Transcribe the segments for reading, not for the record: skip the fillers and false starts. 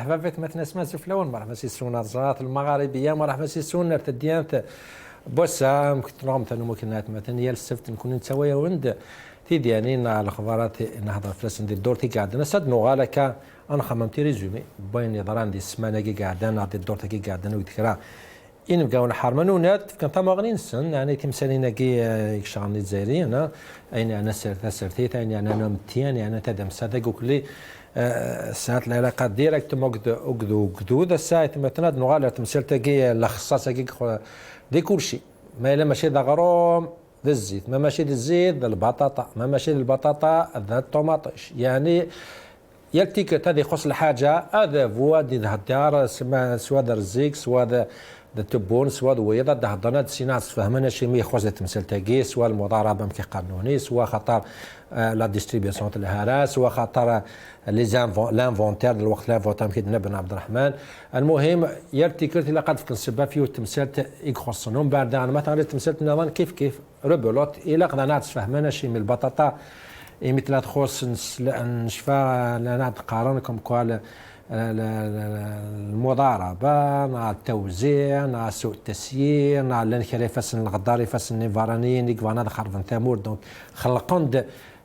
مرحبا بك مثلا اسماء زفلون مرحبا سي سونا الزرات المغاربيه مرحبا سي سونا تديانت بوسام كنت نغمت انه ممكن مثلا هي السبت نكون نتساوي وند تيدي يعني الاخبارات نهضر فلاس ندير دورتي قاعد نسد نغالك انا خممتي ريزومي بين نظران دي السمانه كي قاعد نعطي دورتي كي قاعد وذكرى إن بقاون حرمنونات كان تماغنين السن يعني تمثالين كي يشغلني الجزائريين أين أنا سرتيت يعني أنا نمتيان يعني تدم صدق وكلي ساعات العلاقات ديريكت مقدو ذا الساعات مثلا نغالر تمثلت كي لخصاصة كي دي كل شيء ما إلا ماشي ذا غروم ذا الزيت ما ماشي ذا الزيت ذا البطاطا ما ماشي ذا البطاطا ذا الطوماطيش يعني يلتيك هذه خص الحاجة هذا فوا دي الدار سوا ذا الزيك سوا ذا التبون سوا ويضا دهضنا سينا فهمنا شي مي خوز تمثل تاكي سوا المضاربه مكي قانوني سوا خطر لا ديستريبيسيون تاع الهراس سوا خطر لي لانفونتير الوقت لانفونتير كي بن عبد الرحمن المهم يرتكرت الى قد كنسبه فيه التمثال يخصنهم بعد انا مثلا التمثال نظام كيف ربلوت الى قد فهمنا شي من البطاطا مثل تخص نشفى لا قارنكم قال المضاربه مع التوزيع مع سوء التسيير مع الانخراط فاسن الغداري فاسن النيفارانيين يقفانا خرفن ثامور دونك خلقون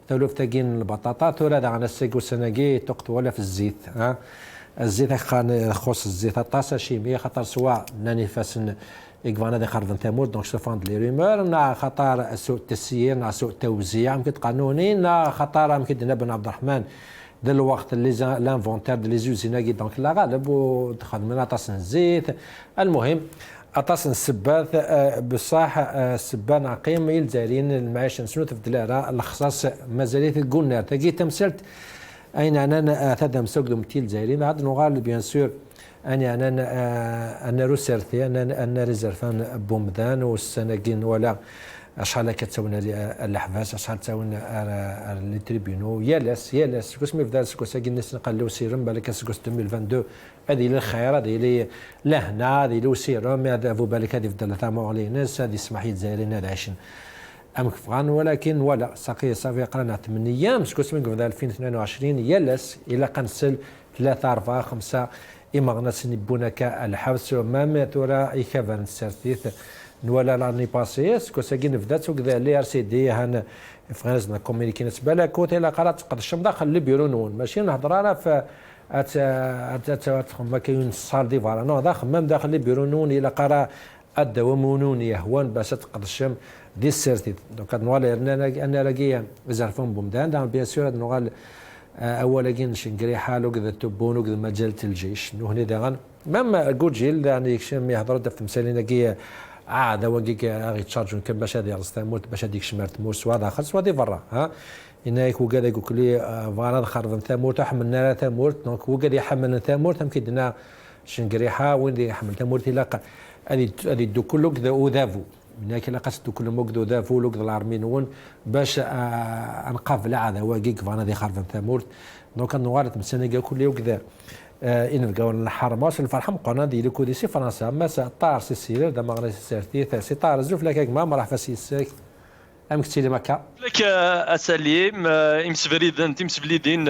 تولف تاكين البطاطا تولى على السيكو سناكي تقت ولا في الزيت ها الزيت خص الزيت طاسه شيميه خطر سواء ناني فاسن يقفانا دي خرفن ثامور دونك شوفاند لي ريمور مع خطر سوء التسيير مع سوء التوزيع يمكن قانوني مع خطر يمكن بن عبد الرحمن ذا الوقت اللي لانفونتير دي لي زوزيناكي دونك لا غالب ودخل من اطاس الزيت المهم اطاس السباث بصح السبان عقيم الجزائريين المعيشه نسنو تفدلها الاخصاص مازالت قلنا تاكي تمثلت اين انا تدم سوق متي الجزائريين عاد نغال بيان سور انا روسرتي انا ريزرفان بومدان والسناكين ولا شحال كتساونا الاحباس شحال تساونا لي تريبيونو يالاس كوس مي فدار سكوس كي الناس نقلو سيرم بالك سكوس 2022 هذه للخير هذه لهنا هذه لو سيرم هذا فو بالك هذه فدار تاع ناس هذه سمح الجزائريين هذا عايشين ام كفغان ولكن ولا ساقي صافي قرانا 8 ايام سكوس من قبل 2022 يالاس الى قنسل 3 4 5 اما غناس نبونك الحبس ما ترى يكفن سيرتيث ولا لاني باسي سكو ساكين فدات وكذا لي ار سي دي هان فغنزنا كومينيكي نسبه لا كوتي لا قرات تقدر الشم داخل البيرو نون ماشي نهضر انا ف ما كاين الصال دي فوالا نو داخل مام داخل البيرو نون الى قرا الدوامونون يهوان باش تقدر الشم دي السيرتي دونك نوالي انا لاقيه زعفون بومدان دام بيان سور نوال اولا كاين شنقري حالو كذا تبون وكذا مجال الجيش نو هنا داغن مام كوجيل يعني يكشم يهضر في مسالين كي عاد وقيك غي تشارجون كم باش هذه رستموت باش هذيك شمرت موس وهذا خلص وهذه برا ها انايك وكذا يقول لي فانا خرب ثامورت حملنا ثامورت دونك وقال يحمل ثامورت يمكن دنا شنقريحه وين يحمل ثامورت لا هذه دو كله كذا وذافو هناك لا قصد كل مقدو ذافو لوك الارمينون باش انقاف هذا وقيك فانا دي خرب ثامورت دونك نوارت من سنه كل يوم كذا إن بقاون الحرماش الفرحة مقارنة دي لكو دي سي فرنسا ما طار سي سيرير دا مغرب سيرتي سي طار زوف لك ما راح فاسي الساك ام كتيلي مكا لك اساليم امس بليدين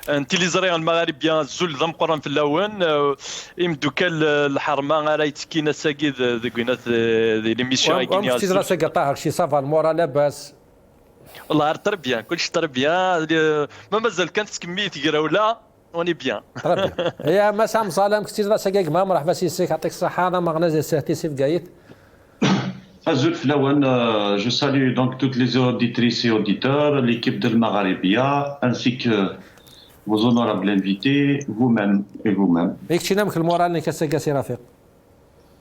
انت اللي زريان المغاربيه زول ذم قران في اللون يمدوكال الحرمه راهي تكينا ساكي ذوكينات لي ميسيون كينيا امس تدرا ساكا شي صافا المورا لاباس والله تربيه كلشي تربيه ما مازال كانت كميه كراوله اوني بيان هي ما سام صالم كثير ذا ساكيك ما راح بس يسيك يعطيك الصحه انا ما غنازل سيرتي سيف قايت Azul Flawan, je salue donc toutes les auditrices et auditeurs, l'équipe de l'Magharibia, ainsi que vos honorables invités, vous-même et vous-même. هيك شي نمك المورال اللي كساكا سي رفيق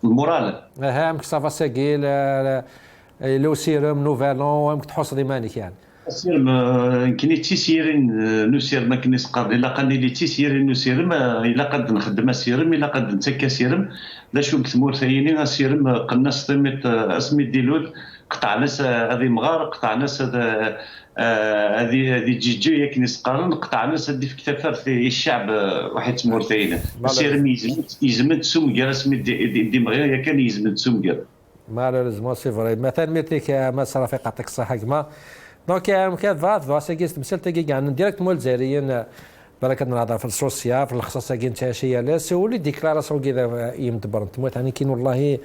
المورال امك صافا ساكيل لو سيروم نوفالون امك تحوس ديمانيك يعني سيرم كني تيسيرين نسير ما كنيس قاضي الا قال لي تيسيرين نسيرم الا قد نخدم سيرم الا قد نتكا سيرم لا شو كثمور ثانيين سيرم قلنا سطيمت اسمي ديلود قطع ناس هذه مغار قطع ناس هذه جيجي ياك كنيس قارن قطع ناس هذه في كتافات في الشعب واحد تمور ثانيين سيرم يزمد سمكر اسمي دي مغير يا كان يزمد سمكر مالوريزمون سي فري مثلا ميتيك ما صرا يعطيك الصحه كما دونك كان فات ساكيس تمثل تاكي كاع ديريكت مول الجزائريين بالك نهضر في السوسيا في الخصاصه كاين تاشيه لا سولي ديكلاراسيون كذا يمدبر تموت يعني كاين والله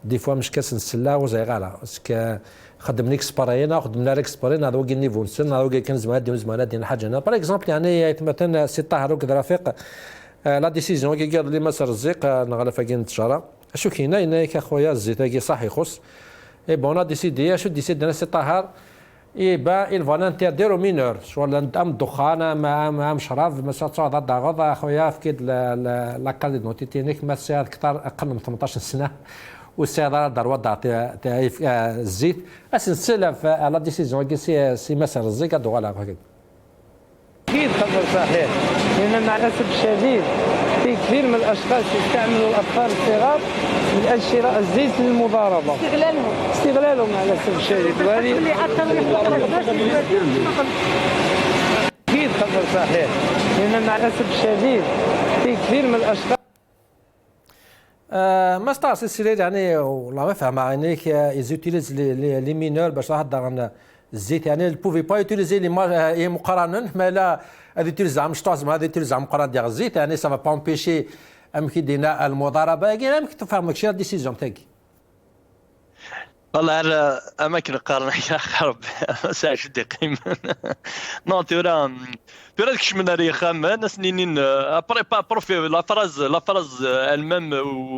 دي فوا مش كاس نسلا وزي غالا اسك خدمني اكسبارينا خدمنا اكسبارينا هذا هو النيفو نسن هذا هو كان زمان ديال الحاجه هنا باغ اكزومبل يعني مثلا سي طاهر وكذا رفيق لا ديسيزيون كي قال لي مسار الزيق نغلف كاين التجاره اشو كاينه هنايا اخويا الزيت كي صح يخص اي بون ديسيدي اشو ديسيدي سي طاهر يبا الفولونتير او مينور شغل ام الدخان ما شراب ما صار ضغط اخويا فكيد لا كاليد نوتي تينيك ما ساعد اكثر اقل من 18 سنه والسياره دار وضع تاع الزيت السلسله في لا ديسيزيون كي سي مسار الزيت هذا ولا هكا اكيد خبر صحيح لان مع الاسف الشديد في كثير من الاشخاص يستعملوا الاطفال الصغار من اجل شراء الزيت للمضاربه استغلالهم مع الاسف الشديد وهذه اكيد خبر صحيح لان مع الاسف الشديد في كثير من الاشخاص ما ستار سلسله يعني والله ما فهم عينيك يزوتيليز لي مينور باش هضر الزيت يعني البوفي با يوتيليزي لي مقارنه ما لا هذه يوتيليز عم شطاز هذه يوتيليز عم مقارنه ديال الزيت يعني سافا با امبيشي امكن دينا المضاربه يعني امكن تفهم ماكشي ديسيزيون تاعك والله على اماكن القرن يا خرب ساعه دقيقه نو تورا داكشي من ريخا ناس نينين ابري با بروفي لا فراز الميم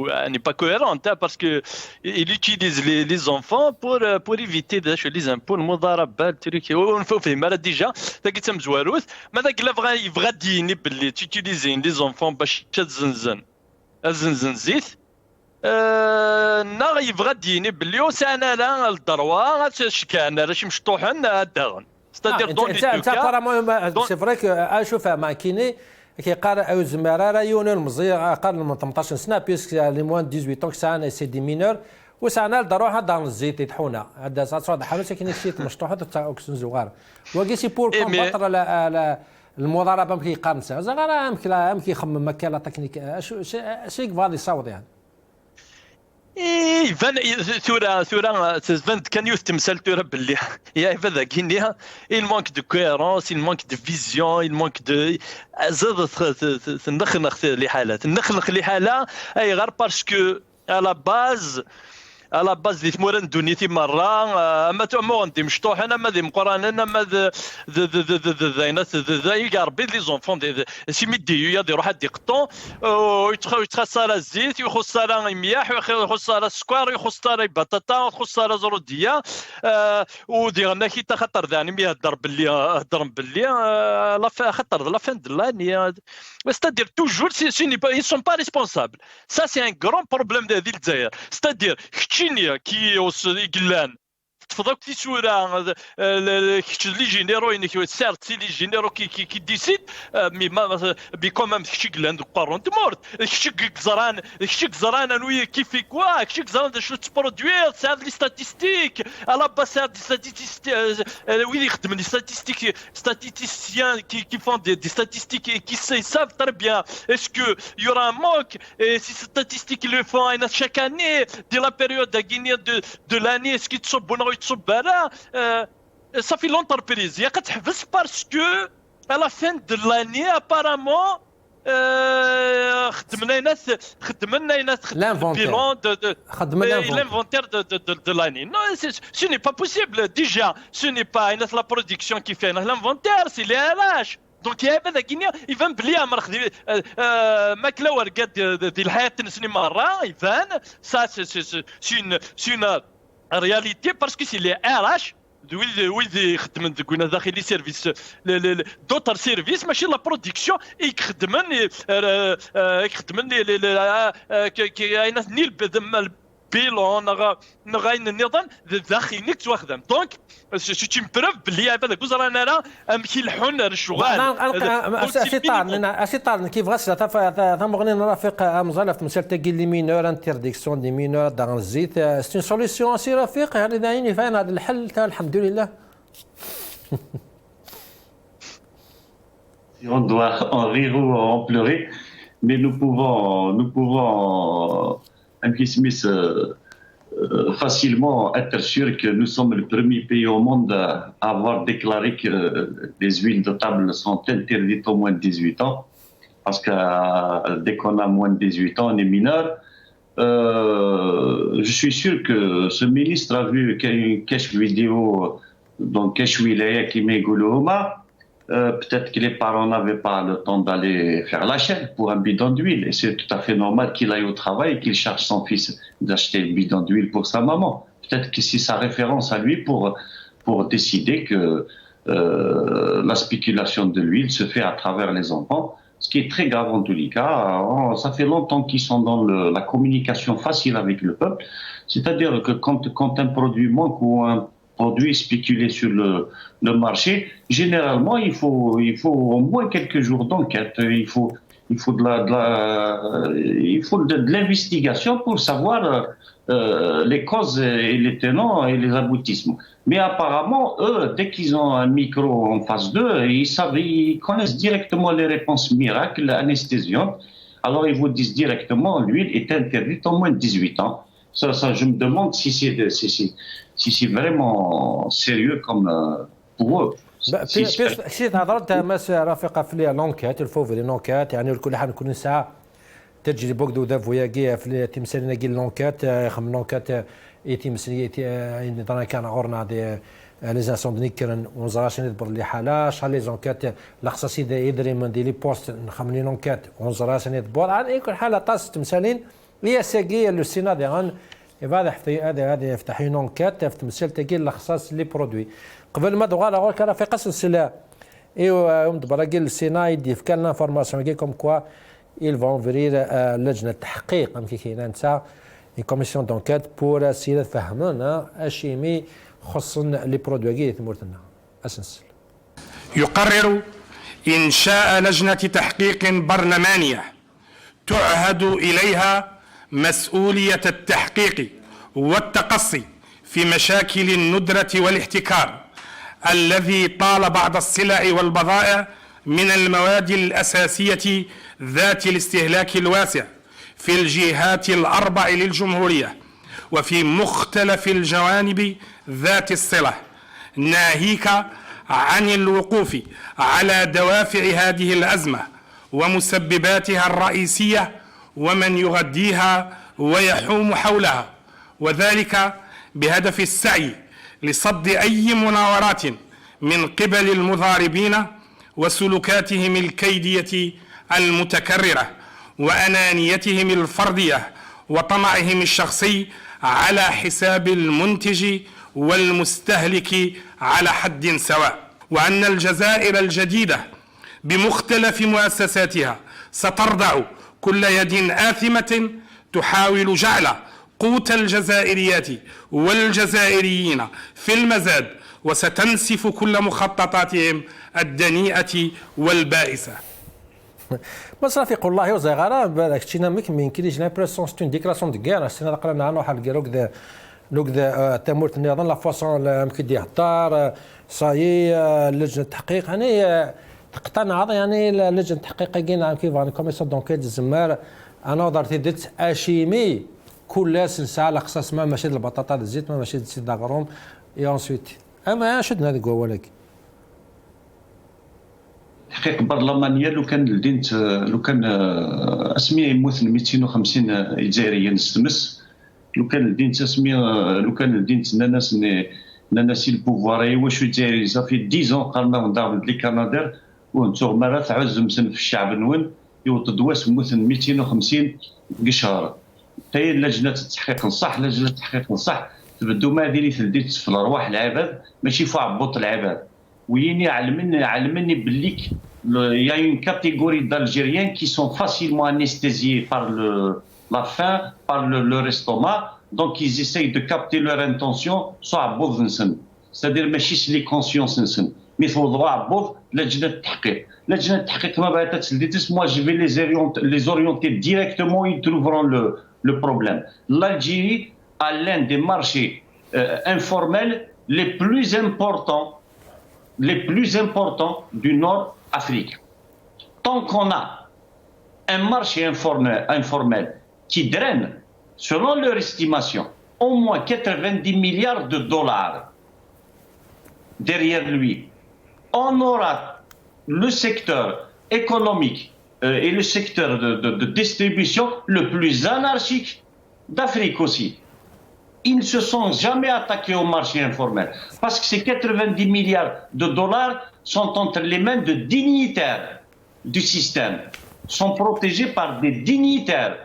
يعني با كويرونت باسكو il utilise les enfants pour éviter les impôts المضاربه التريكي ونفهم راه ديجا داك تم زواروث ما داك لا بغا ديني باللي تيتيليزي لي زونفون باش تزنزن زيت نا يبغى ديني باللي وسانا لا الدروه شكان راه شي مشطوحن داغن ستادير دون لي انت سي فري كو اشوف مع كيني كيقارا او زماره راه يونو المزيغ اقل من 18 سنه بيسك لي موان 18 سنه سي دي مينور وسانا الدروه دار الزيت يطحونا هذا صاد حالته كاين شي مشطوحه تاع اوكسجين زوار وكي سي بور كومباتر المضاربه مكي يقارنها زعما مكي يخمم مكا لا تكنيك شي فادي يصاوب يعني فان ثورة كان يتمثل ثورة باللي يا فذا كينيا il manque de cohérence il manque de vision il manque de زاد تنخنخ لي حالة اي غير باسكو على باز دي تمورن دونيتي مره اما تو انت مشطوح انا ما ذي مقران انا ما ذا يقربي لي زونفون سي ميدي يا دي روح دي قطون ويتخص على الزيت يخص على مياح يخص على السكر يخص على بطاطا يخص على زروديه وديرنا كي تخطر ذاني مي هضر باللي لا خطر لا فين دلاني c'est-à-dire toujours ils sont pas responsables ça c'est un grand problème de الجزائر c'est-à-dire كينيا كي يقلان تفضل كي صوره لي جينيرو انك سارت لي جينيرو كي ديسيد مي ما بيكون مام كي قلان قارون مورت كي زران انوي كيف كوا كي زران شو تبرودوير ساد لي ستاتستيك على باساد دي ستاتستيك وي يخدم لي ستاتستيسيان كي فون دي ستاتستيك كي سافent très bien est-ce que il y aura un manque et si statistiques le font chaque année de la période de l'année est-ce qu'ils sont bons تصب على صافي لونتربريز يا كتحبس باسكو على فين دو لاني ابارامون خدمنا ناس بيلون l'inventaire de l'année non ce n'est pas possible déjà ce n'est pas la production qui fait l'inventaire c'est les RH دونك يا هذا كينيا يفهم بلي امر ماكله ورقات ديال الحياه تنسني مره يفان سا سي réalité parce que c'est les RH ويدي يخدمن قلنا داخلي سيرفيس دوتر سيرفيس ماشي لا برودكسيون يخدمن نيل بيلون نغاين النظام داخلي نيكس واخدم دونك سي اون بروف بلي هذا كوزر انا راه امشي الحن الشغال اسيطار كيف غسل ثم رافق مزالف مسالته قال لي مينور انترديكسيون دي مينور دار الزيت سي اون سوليسيون سي رفيق يعني دايني فين هذا الحل الحمد لله On doit en rire ou en pleurer, mais nous pouvons un petit Smith facilement être sûr que nous sommes le premier pays au monde à avoir déclaré que les huiles de table sont interdites au moins de 18 ans. Parce que dès qu'on a moins de 18 ans, on est mineur. Je suis sûr que ce ministre a vu qu'il y a une cache vidéo dans Cache Wilaya qui met Goulouma. Peut-être que les parents n'avaient pas le temps d'aller faire la chaîne pour un bidon d'huile. Et c'est tout à fait normal qu'il aille au travail et qu'il cherche son fils d'acheter le bidon d'huile pour sa maman. Peut-être que c'est sa référence à lui pour décider que la spéculation de l'huile se fait à travers les enfants. Ce qui est très grave en tous les cas. Ça fait longtemps qu'ils sont dans la communication facile avec le peuple. C'est-à-dire que quand un produit manque ou un produit spéculé sur le marché, généralement, il faut au moins quelques jours d'enquête. Il faut de l'investigation pour savoir les causes et les tenants et les aboutissements. Mais apparemment, eux, dès qu'ils ont un micro en face d'eux, ils connaissent directement les réponses miracles, anesthésiantes. Alors, ils vous disent directement, l'huile est interdite au moins de 18 ans. Ça, je me demande si c'est vraiment sérieux comme pour eux. كي هضرت ماس رافقه في لونكات الفو في لونكات يعني كل حال كل ساعه تجري بوكدو دا فوياكي في تمثالنا كي لونكات خم لونكات يتم سنيتي نظام كان عورنا دي لي زانسوند نيكرن ونزراش ندبر لي حاله شحال لي زونكات لخصاص يدري من دي لي بوست نخم لي لونكات ونزراش ندبر على كل حاله طاس تمثالين هي ساقيه لو سيناد غان هذا يفتح لونكات في تمثال تاكي لخصاص لي برودوي قبل ما دوغا لا كان في قص السلا ايوا دبراكي السينا يدي في كان لانفورماسيون كي كوم كوا ils vont ouvrir لجنه تحقيق كي كاينه نتا كوميسيون دونكيت بور سير فهمنا اشيمي خصنا لي برودوي ثمورتنا اسنس. يقرر انشاء لجنه تحقيق برلمانيه تعهد اليها مسؤوليه التحقيق والتقصي في مشاكل الندرة والاحتكار الذي طال بعض السلع والبضائع من المواد الأساسية ذات الاستهلاك الواسع في الجهات الأربع للجمهورية وفي مختلف الجوانب ذات الصلة، ناهيك عن الوقوف على دوافع هذه الأزمة ومسبباتها الرئيسية ومن يغذيها ويحوم حولها، وذلك بهدف السعي لصد أي مناورات من قبل المضاربين وسلوكاتهم الكيدية المتكررة وأنانيتهم الفردية وطمعهم الشخصي على حساب المنتج والمستهلك على حد سواء، وأن الجزائر الجديدة بمختلف مؤسساتها ستردع كل يد آثمة تحاول جعل قوت الجزائريات والجزائريين في المزاد وستنسف كل مخططاتهم الدنيئة والبائسة. بس رافق الله يوزع غرام بالك تشينا ميك من كيليش لامبرسون ستون ديكلاسيون دو غير السنه قرانا عنو واحد الكيروك ذا تمورت النظام لا فاصون يمكن يهضر صاي لجنه التحقيق يعني تقتنع يعني لجنه التحقيق كاين كيف يعني كوميسيون دونكيت الزمار انا درتي درت اشيمي كل سنسا على خصاص ما ماشي البطاطا الزيت ما ماشي الزيت داغروم اي انسويت اما شدنا هذيك هو ولكن تحقيق برلمانيه لو كان اسميه يموثن 250 جزائريا نستمس لو كان الدين تسميه لو كان الدين ناس البوفوار واش جزائري صافي 10 قالنا دار لي كندا وانتم مرات تعز مسن في الشعب نون يوطدواس مثل 250 قشاره هي لجنه التحقيق نصح لجنه التحقيق نصح تبدو ما هذه اللي تلديت في الارواح العباد ماشي في عبوط العباد ويني علمني باللي il y a une catégorie d'Algériens qui sont facilement anesthésiés par la faim, par leur estomac, donc ils essayent de capter leur intention soit à bout c'est-à-dire ماشي les consciences mais il faudra à bout لجنه التحقيق لجنه التحقيق ما بغيتها تسلديتس moi je vais les orienter directement ils trouveront le problème. L'Algérie a l'un des marchés informels les plus importants du Nord africain. Tant qu'on a un marché informel qui draine, selon leur estimation, au moins 90 milliards de dollars derrière lui. On aura le secteur économique et le secteur de distribution le plus anarchique d'Afrique aussi. Ils ne se sont jamais attaqués au marché informel parce que ces 90 milliards de dollars sont entre les mains de dignitaires du système, sont protégés par des dignitaires.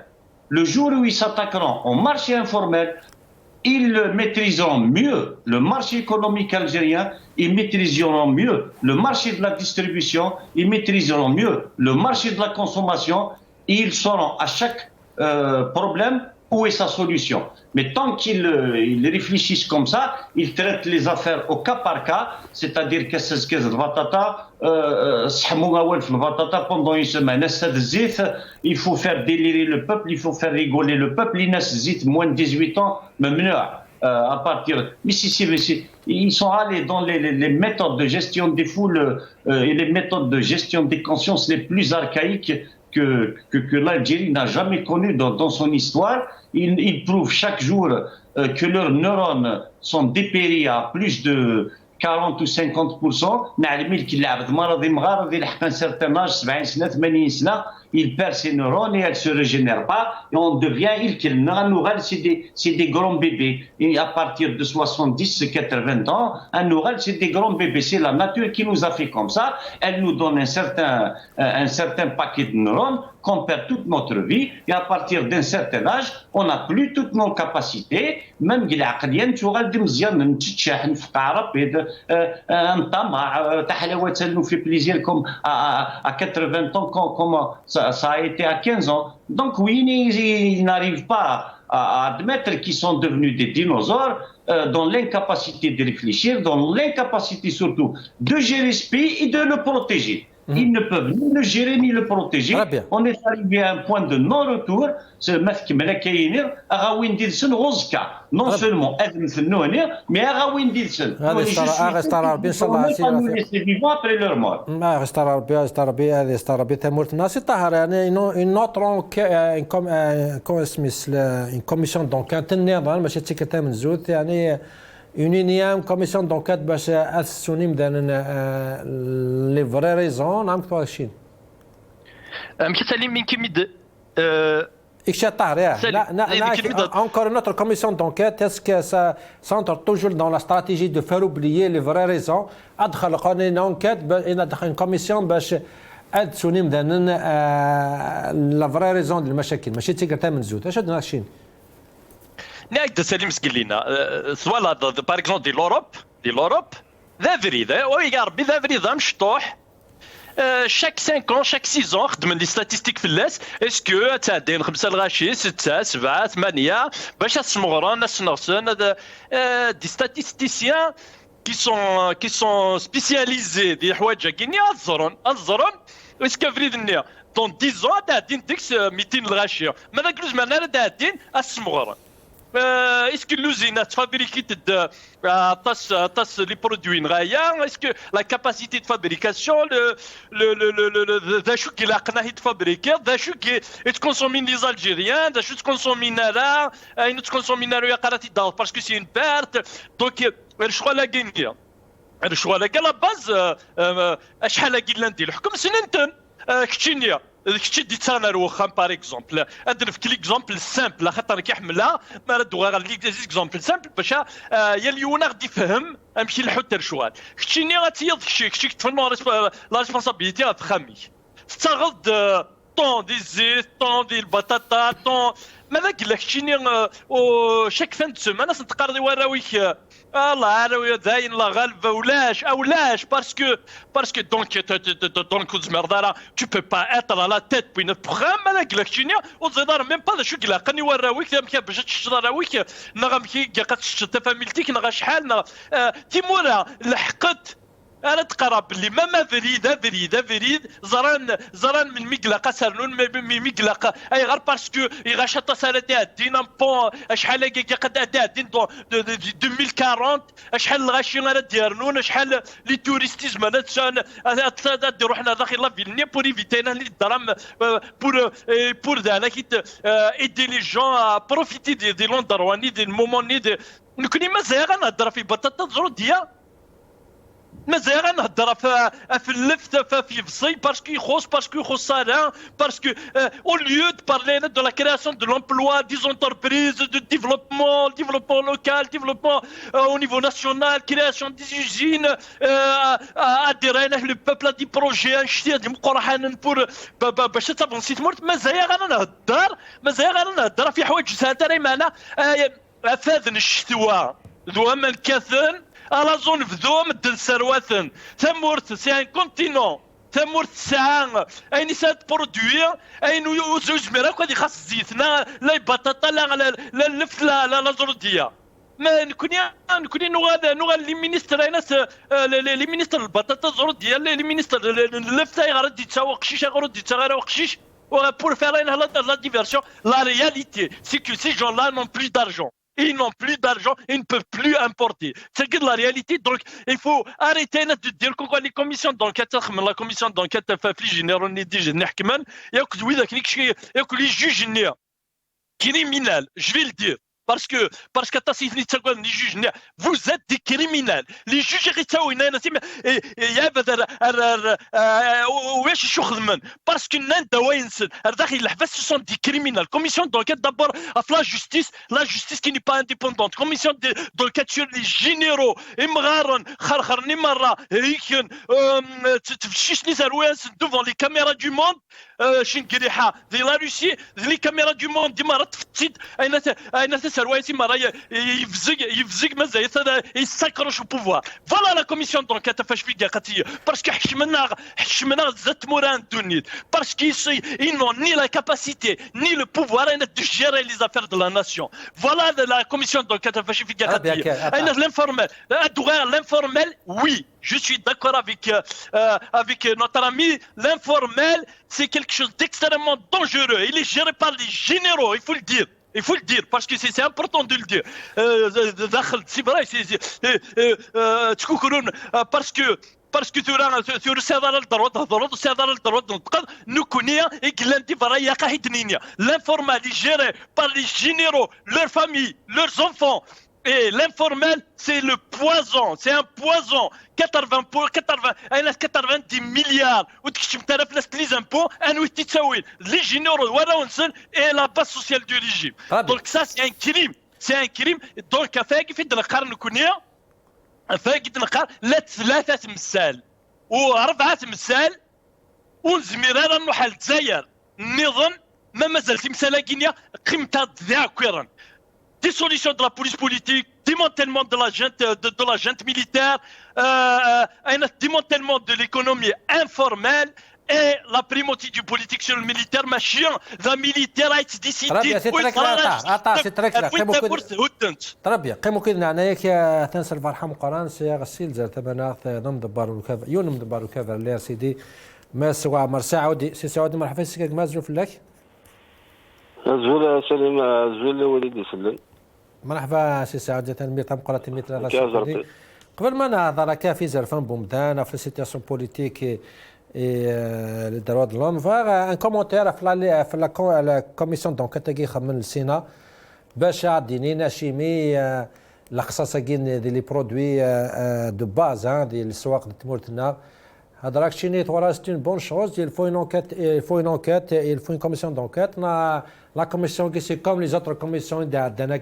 Le jour où ils s'attaqueront au marché informel, ils maîtriseront mieux le marché économique algérien, ils maîtriseront mieux le marché de la distribution, ils maîtriseront mieux le marché de la consommation, et ils sauront à chaque problème où est sa solution. Mais tant qu'ils réfléchissent comme ça, ils traitent les affaires au cas par cas, c'est-à-dire كاس البطاطا سحموا أول في البطاطا pendant une semaine. Il faut faire délirer le peuple, il faut faire rigoler le peuple. الناس زيت moins de 18 ans ممنوع à partir. Mais ils sont allés dans les méthodes de gestion des foules et les méthodes de gestion des consciences les plus archaïques que l'Algérie n'a jamais connues dans son histoire. Ils prouvent chaque jour que leurs neurones sont dépéris à plus de 40 ou 50%. Il perd ses neurones et elle ne se régénère pas. Et on devient, c'est des grands bébés. Et à partir de 70, 80 ans, un Noural, c'est des grands bébés. C'est la nature qui nous a fait comme ça. Elle nous donne un certain paquet de neurones qu'on perd toute notre vie. Et à partir d'un certain âge, on n'a plus toutes nos capacités. Même العقلية تغادي مزيان نتشحن في قارب نطمع تحلاوة nous fait plaisir comme à 80 ans comme ça a été à 15 ans. Donc oui, ils n'arrivent pas à admettre qu'ils sont devenus des dinosaures dans l'incapacité de réfléchir, dans l'incapacité surtout de gérer ce pays et de le protéger. Ils ne peuvent ni le gérer ni le protéger. On est arrivé à un point de non-retour. C'est le maître qui me l'a caïné. Arawin Dilson Rozka. Non seulement Edm Fenouanir, mais Arawin Dilson. Nous laisser vivants après leur mort. Une commission d'enquête. Une énième commission d'enquête باش أسسوني مثلا les vraies raisons نعم كتبغى شين. كتسلم من كميد. Encore une autre commission d'enquête, est-ce que ça s'entre toujours dans la stratégie de faire oublier les vraies raisons? أدخل قانون une enquête, une commission باش أسسوني مثلا la vraie raison للمشاكل ماشي تيقدر من زود. اش هاد شين؟ نعيد سليم سكلينا سوالا باغ اكزومبل دي لوروب ذا فريدا ويا ربي ذا فريدا مشطوح شاك 5 ans شاك 6 ans خدم لي ستاتيستيك في اللاس اسكو تعدين 5 الغاشي 6 7 8 باش اسمغران ناس نغسن دي ستاتيستيسيان qui sont spécialisés دي حوايج كيني الزرن اسكو فريدني دون 10 ans تعدين ديكس 200 الغاشي ماذا كلوز معنا تعدين اسمغران est-ce que l'usine fabrique les produits غايا est-ce que la capacité de fabrication ذا شو كي لاقناه يتفابريكي ذا شو كي يتكونسومين لي زالجيريان ذا شو تكونسومين لا اين تكونسومين لا قراتي دال باسكو سي اون بيرت دونك الشغل كاينيا الشغل كاع لا باز شحال كاين لاندي الحكم سننتم كتشينيا كشتي دي تانا روخام باغ اكزومبل ندير في ليكزومبل سامبل خاطر كيحملها ما ردو غير ليكزومبل سامبل باش يا اليونا غادي يفهم امشي لحوت الشوال كشتيني غاتيض كشي تفنوا لا ريسبونسابيلتي غتخمي تستغض طون دي زيت طون دي البطاطا طون ماذا قال لك كشتيني شاك فان سيمانه تنتقرضي وراويك الله راوي داين لا غالبه ولاش باسكو دونك زمردارا tu peux pas être à la tête puis ne programme ماذا قال لك كشتيني وزيدار ميم با شو قال قني وراويك باش تشرا راويك نغا مكي قات تفاميلتيك نغا شحال تيمورا لحقت انا تقرب اللي ما فريد زران من مقلقه سرنون من مقلقه اي غير باسكو يغاشط سالتي دينا بون شحال قد ادين 2040 شحال الغاشي غير ديالنون شحال لي توريستيزم ديروا حنا داخل لا فيلني بور ايفيتينا لي الدرام بور ذا كيت ايدي لي جون بروفيتي دي لوندرواني دي المومون دي نكوني مازال غنهضر في بطاطا زروديه مازال غنهضر في اللفت في فصي باسكو يخص انا باسكو او ليو دو بارلي دو لا كرياسيون دو لومبلوا دي زونتربريز دو ديفلوبمون لوكال ديفلوبمون او نيفو ناسيونال كرياسيون دي زوزين اديرينا لو بوبل دي بروجي نشتي دي مقرحان بور باش تافونسي تمرت مازال غنهضر في حوايج ساهله معنا فاذن الشتوى ذو من كاثن على زون فدوم مدن سرواتن ثمورت سي ان كونتينون ثمورت ساعة اين سات برودوي اين يوزوز مراك هذه خاص زيتنا لا بطاطا لا اللفت لا زرديه ما نكوني نوغا لي مينيستر لي مينيستر البطاطا زرديه لي مينيستر اللفت غير يتساوى قشيش غير يتساوى قشيش pour faire la diversion la réalité c'est que ces gens-là n'ont plus d'argent. Ils n'ont plus d'argent, ils ne peuvent plus importer. C'est que de la réalité. Donc, il faut arrêter de dire que les commissions d'enquête, la commission d'enquête générale, il y a que les juges criminels, je vais le dire. Parce que les juges, vous êtes des criminels. Les juges, parce que ce sont des criminels. Commission d'enquête d'abord à la justice qui n'est pas indépendante. Commission d'enquête sur les généraux. Devant les caméras du monde. La Russie, les caméras du monde, il s'accroche au pouvoir. Voilà la commission d'enquête parce que parce qu'ils n'ont ni la capacité ni le pouvoir de gérer les affaires de la nation. Voilà la commission d'enquête l'informel, oui, je suis d'accord avec notre ami. L'informel, c'est quelque chose d'extrêmement dangereux. Il est géré par les généraux, il faut le dire. Il faut le dire parce que c'est important de le dire. C'est vrai, parce que tu l'informel est géré par les généraux, leurs familles, leurs enfants. Et l'informel, c'est le poison, c'est un poison. 90 milliards. Les impôts, les généraux et la base sociale du régime. Donc ça, c'est un crime. C'est un crime. Donc, ثلاثة تمثال وأربعة تمثال ونزمير أنه حال تزاير النظام ما زال تمثال كينيا قيمتها ذاكرا. Dissolution de la police politique, démantèlement de la junte militaire, un démantèlement de l'économie informelle et la primauté du politique sur le militaire. Machin, la militaire a été décidée. très bien. كم كنا عناك يا تنسى الفرحة مقارنة سيا غسيل زر تبنا نم دبارو الكذا يونم دبارو كذا اللي سيدي ما سوا مرسى عودي سي سعودي مرحبا سيك ما زوف لك زول سليم زول وليدي سلم مرحبا سي سعودي تنمية تمقرة تنمية لا قبل ما نهضر كافي زرفان بومدان في السيتياسيون بوليتيك les droits de l'homme un commentaire في la commission d'enquête qui خمن السينا باش عدينينا شيمي لخصاصين دي لي برودوي دو باز ديال السواق تمورتنا هذا راك شي تورا سي اون بون شوز il faut une enquête il faut une commission d'enquête la commission qui c'est comme les autres commissions d'ana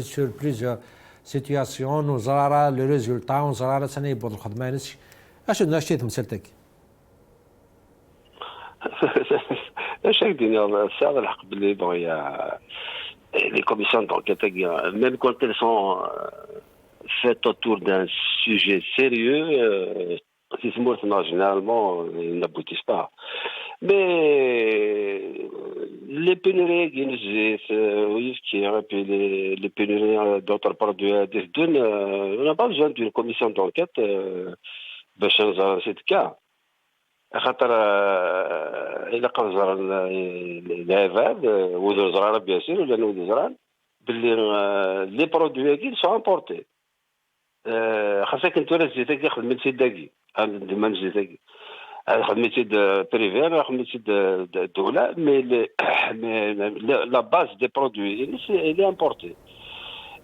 sur plusieurs situations وزرارة le résultat وزرارة سنه يبوض الخدمه اش نشتي تمثلتك chaque dernière ça الحق باللي بغي les commissions d'enquête même quand elles sont faites autour d'un sujet sérieux généralement ils n'aboutissent pas mais les pénuries qui et puis les pénuries d'autres produits on n'a pas besoin d'une commission d'enquête باش نزرع سيتكا خاطر الا قال زرع العباد ولو زرع بيان سور ولا ولو زرع باللي لي برودوي كي سو امبورتي خاصك انت ولا زيتك خدمتي داكي من زيتك خدمتي بريفي انا خدمتي الدوله مي لا باز دي برودوي اللي امبورتي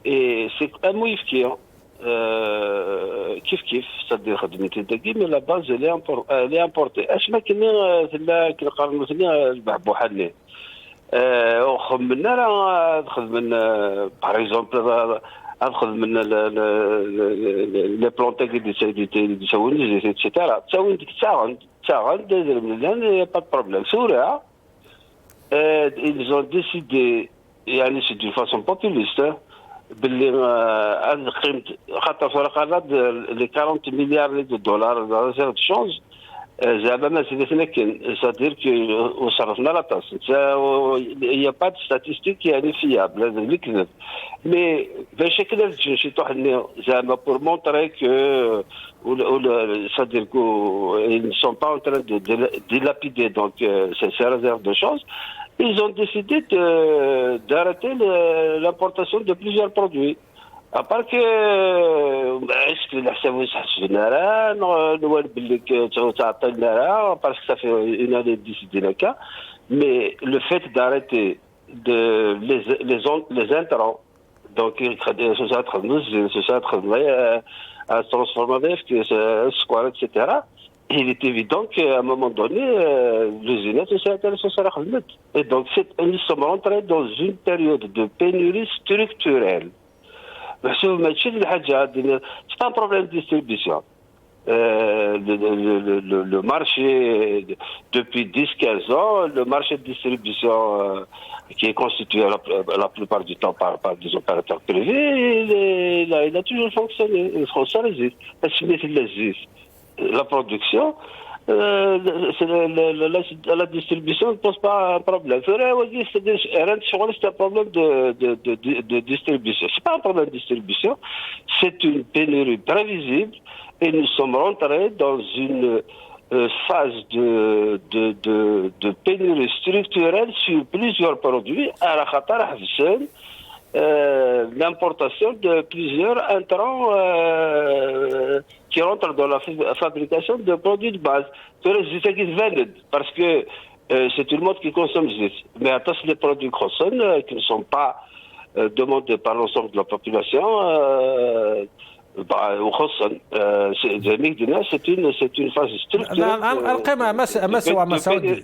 اي سي المهم كيف صدق خدمتي داكي مي لا باز اللي امبورتي اش ما كنا كنقارنوا ثاني بوحدنا وخمنا راه خدمنا باغ اكزومبل ادخل من لي بلونتيك اللي يسووني ايتترا تساوي ديك تاعن داير من الان با بروبليم سوريا ils ont décidé يعني سي دو فاسون بوبوليست باللي هاد قيمه خاطر فرق لي 40 مليار دولار دو شونج زعما ما زيدنا كاين صدير كي وصرفنا لا طاس هي با ستاتستيك يعني فيابل هذا اللي كذب مي باش كذا شي واحد زعما بور مونطري كو صدير كو ils ne sont pas en train de dilapider donc ces réserves de change. Ils ont décidé d'arrêter l'importation de plusieurs produits. À part que est-ce que الحساب يحسبنا راه نوال باللي تعطينا راه parce que ça fait une année décidé le cas mais le fait d'arrêter les intrants donc ça à transformer que square etc. il est évident qu'à un moment donné l'usine et donc nous sommes rentrés dans une période de pénurie structurelle. C'est pas un problème de distribution. Le marché, depuis 10-15 ans, le marché de distribution qui est constitué la plupart du temps par des opérateurs privés, il a toujours fonctionné. Ça résiste. La production, la distribution ne pose pas un problème. C'est un problème de distribution. Ce n'est pas un problème de distribution, c'est une pénurie prévisible et nous sommes rentrés dans une phase de pénurie structurelle sur plusieurs produits à la Qatar l'importation de plusieurs intrants qui rentrent dans la fabrication de produits de base. Parce que c'est tout le monde qui consomme zit. Mais attention, les produits qui ne sont pas demandés par l'ensemble de la population, c'est une phase structurelle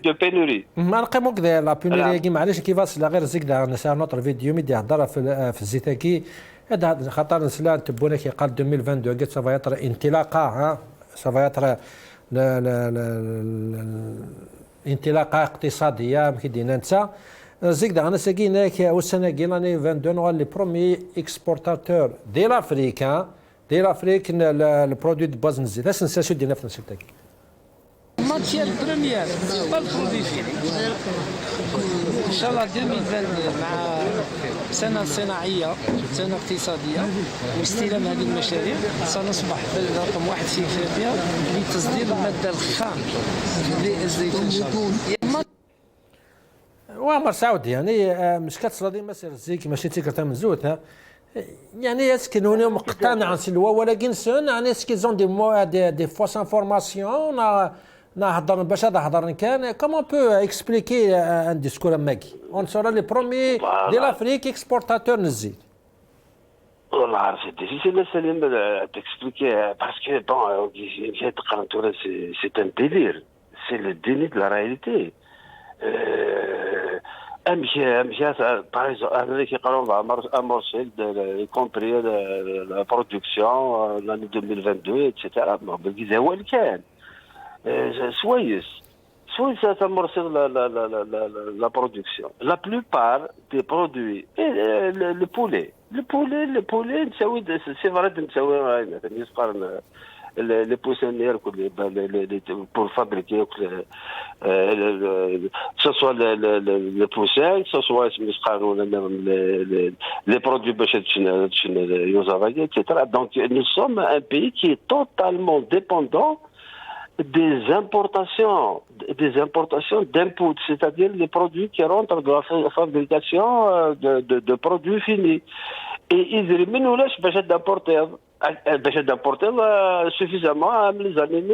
de pénurie. ما نقيمو كذا لا بينوري كي معليش كيفاش لا غير زيك نسال نوتر فيديو ميدي هضر في الزيتاكي هذا خاطر نسلا تبونا كي قال 2022 قالت سافا يطرا انطلاقه سافا يطرا انطلاقه اقتصاديه كيدينا نتا زيك انا ساكينا والسنه كيلاني 22 نوال لي برومي اكسبورتاتور دي لافريك البرودوي دو باز نزيد اش نسى شو دينا في الزيتاكي ماتيير بروميير با البرودوي فيني ان شاء الله 2022 مع سنه صناعيه سنه اقتصاديه واستلام هذه المشاريع سنصبح بلده رقم 1 في افريقيا لتصدير الماده الخام للزيت ان شاء الله. وعمر سعودي يعني مش كتصدي مسير زيك ماشي تيكرتا من زوتها يعني اسكي هنا مقتنع سلوا ولكن سون يعني اسكي زون دي فوس انفورماسيون نهضر باش هذا هضر كان كومون بو اكسبليكي ان ديسكور ماكي اون سورا لي برومي دي لافريك اكسبورتاتور نزيد والله عارف ديفيسيل سليم تكسبليكي باسكو بون جي تقرنتو سي ان ديلير سي لو ديني دو لا رياليتي par exemple, qui a amorcé y compris la production l'année 2022, etc. Mais هو اللي كان سويس a amorcé la production. La plupart des produits, le poulet نسوي c'est vrai نسوي نقارن les poissonnières pour fabriquer que ce soit les poussins, que ce soit les produits etc. Donc nous sommes un pays qui est totalement dépendant des importations d'inputs, c'est-à-dire les produits qui rentrent dans la fabrication de produits finis. Et ils nous laissent d'apporter suffisamment les années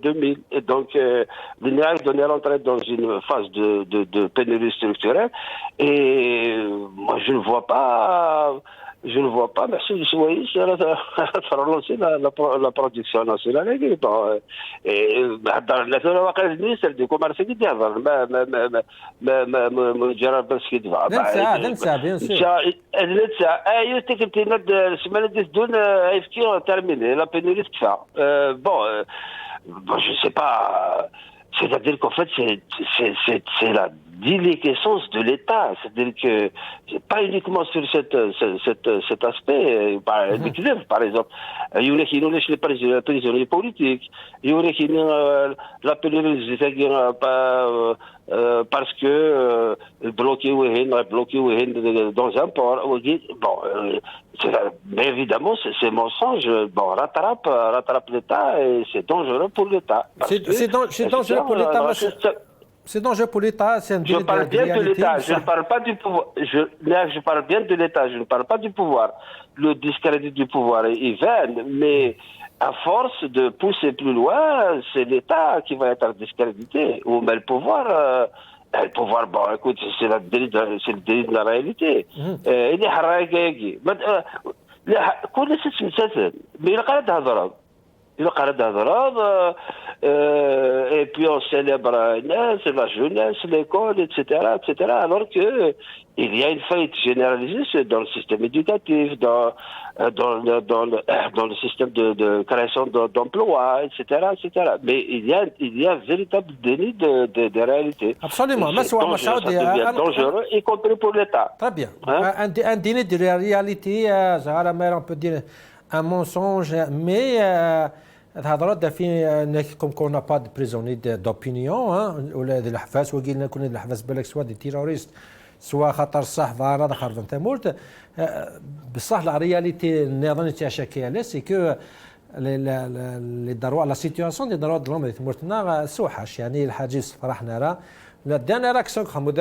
2000. Et donc, on est rentré dans une phase de pénurie structurelle. Et moi, je ne vois pas, merci du soyez, relancer la production nationale. Et dans la celle du commerce qui dit, terminé, la pénurie de ça. Je sais pas. C'est-à-dire qu'en fait, c'est la déliquescence de l'État. C'est-à-dire que c'est pas uniquement sur cet aspect, par exemple. Il y en a qui nous laissent les prisonniers politiques. Il y en a qui la pénurie parce que bloqué dans un port. Mais évidemment, ces mensonges rattrapent l'État et c'est dangereux pour l'État. C'est dangereux pour l'État, c'est dangereux pour l'État, c'est un délit de réalité. Je parle bien de l'État, je ne parle pas du pouvoir. Je parle bien de l'État, je ne parle pas du pouvoir. Le discrédit du pouvoir est vain, mais à force de pousser plus loin, c'est l'État qui va être discrédité. Ou mais le pouvoir, écoute, c'est le délit de la réalité. Il est haragagi. كل شيء مسلسل mais il et puis on célèbre la jeunesse, l'école, etc., alors que il y a une faillite généralisée dans le système éducatif, dans le système de création d'emplois, etc. Mais il y a un véritable déni de réalité. Absolument. Ça devient dangereux, y compris pour l'État. Très bien. Un déni de réalité, on peut dire un mensonge, mais comme qu'on n'a pas de prisonniers d'opinion, ولا ديال الحفاس وقلنا كنا الحفاس بالك سواء دي تيروريست سواء خطر الصح فانا دخل انت مولت بصح لا رياليتي النظام تاع شكاله سي كو لي دروا لا سيتواسيون دي دروا دلهم تمرتنا سوحش يعني الحاجز فرحنا راه la dernière action comme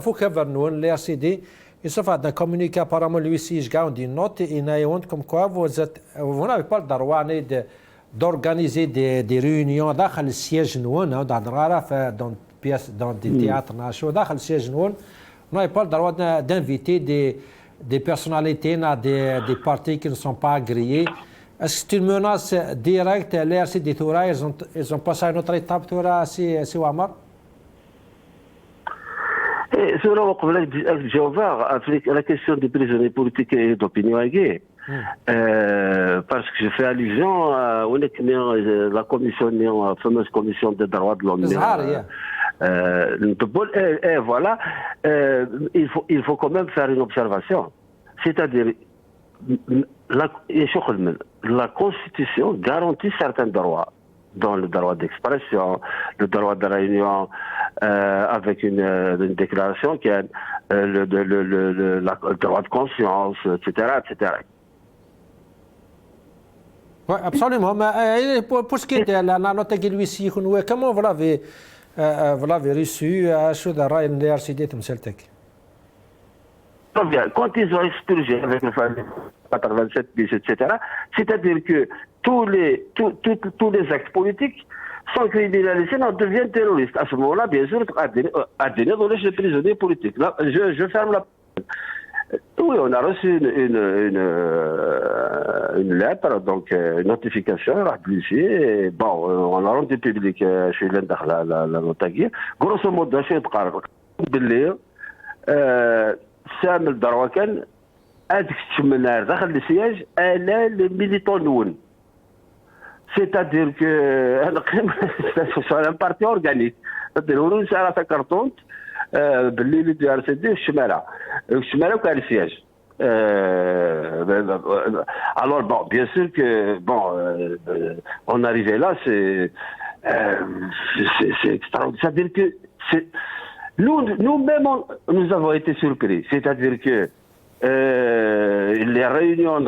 vous Cavernoun les RCD ils sont fait un communiqué apparemment lui si je gagne une note et n'ayant comme quoi vous n'avez pas le droit d'organiser des réunions dans le siège نون dans des théâtres nationaux dans le siège نون vous n'avez pas le droit d'inviter des personnalités des partis qui ne sont pas agréés. Est-ce que c'est une menace directe les RCD Toura ils ont passé à une autre étape Toura si Ouamar la question des prisonniers politiques et d'opinion aguë. Parce que je fais allusion à la commission, la fameuse commission des droits de l'homme. Et voilà, il faut quand même faire une observation. C'est-à-dire, la Constitution garantit certains droits, dont le droit d'expression, le droit de réunion avec une déclaration qui est le droit de conscience, etc., etc. Oui, absolument. Mais pour ce qui est de la note de l'huissier, comment vous l'avez reçu à Choudara et l'RCD Temseltek? Quand ils ont expulsé avec le 87 bis, etc., c'est-à-dire que tous les actes politiques sont criminalisés, on devient terroriste. À ce moment-là, bien sûr, Adéné donne les prisonniers politiques. Là, je ferme la. Oui, on a reçu une lettre, donc une notification, et bon, on a rendu public chez la notagie. Grosso modo, chez le Sam el-Darwakan, داخل السياج انا les militants نون. C'est-à-dire que c'est un parti organique. ضروري ساعه كرتونت بالليل دي ار سي دي الشماله وكان السياج. Alors bon, bien sûr que bon en arriver là, c'est extraordinaire. C'est-à-dire que nous-mêmes, nous avons été surpris. C'est-à-dire que les réunions,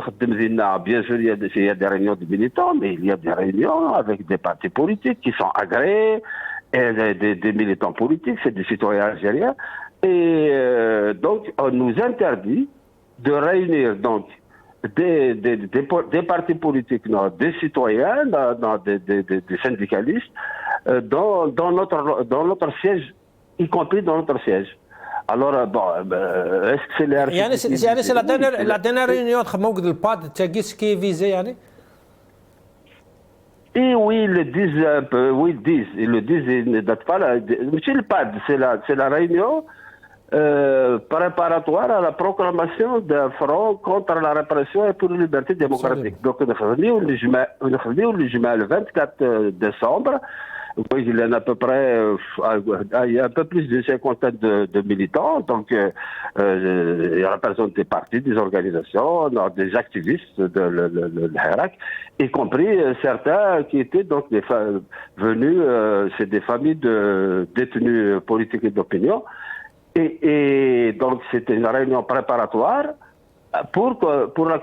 bien sûr, il y a des réunions de militants, mais il y a des réunions avec des partis politiques qui sont agréés, et des militants politiques, c'est des citoyens algériens. Et donc, on nous interdit de réunir donc des partis politiques, non, des citoyens, non, des syndicalistes, dans notre siège, y compris dans notre siège. Alors, est-ce que c'est l'air... c'est la dernière réunion entre موجود الباد تاكيس qui est visée يعني. Et oui, ils le disent un peu, oui, ils le disent, ils ne datent pas là. Monsieur le PAD, c'est la réunion préparatoire à la proclamation d'un front contre la répression et pour la liberté démocratique. Donc, on est revenu le 24 décembre. Oui, il y en a à peu près, il y a un peu plus d'une cinquantaine de militants, donc ils représentent des partis, des organisations, des activistes de l'Irak, y compris certains qui étaient donc venus, c'est des familles de détenus politiques et d'opinion, et donc c'était une réunion préparatoire pour la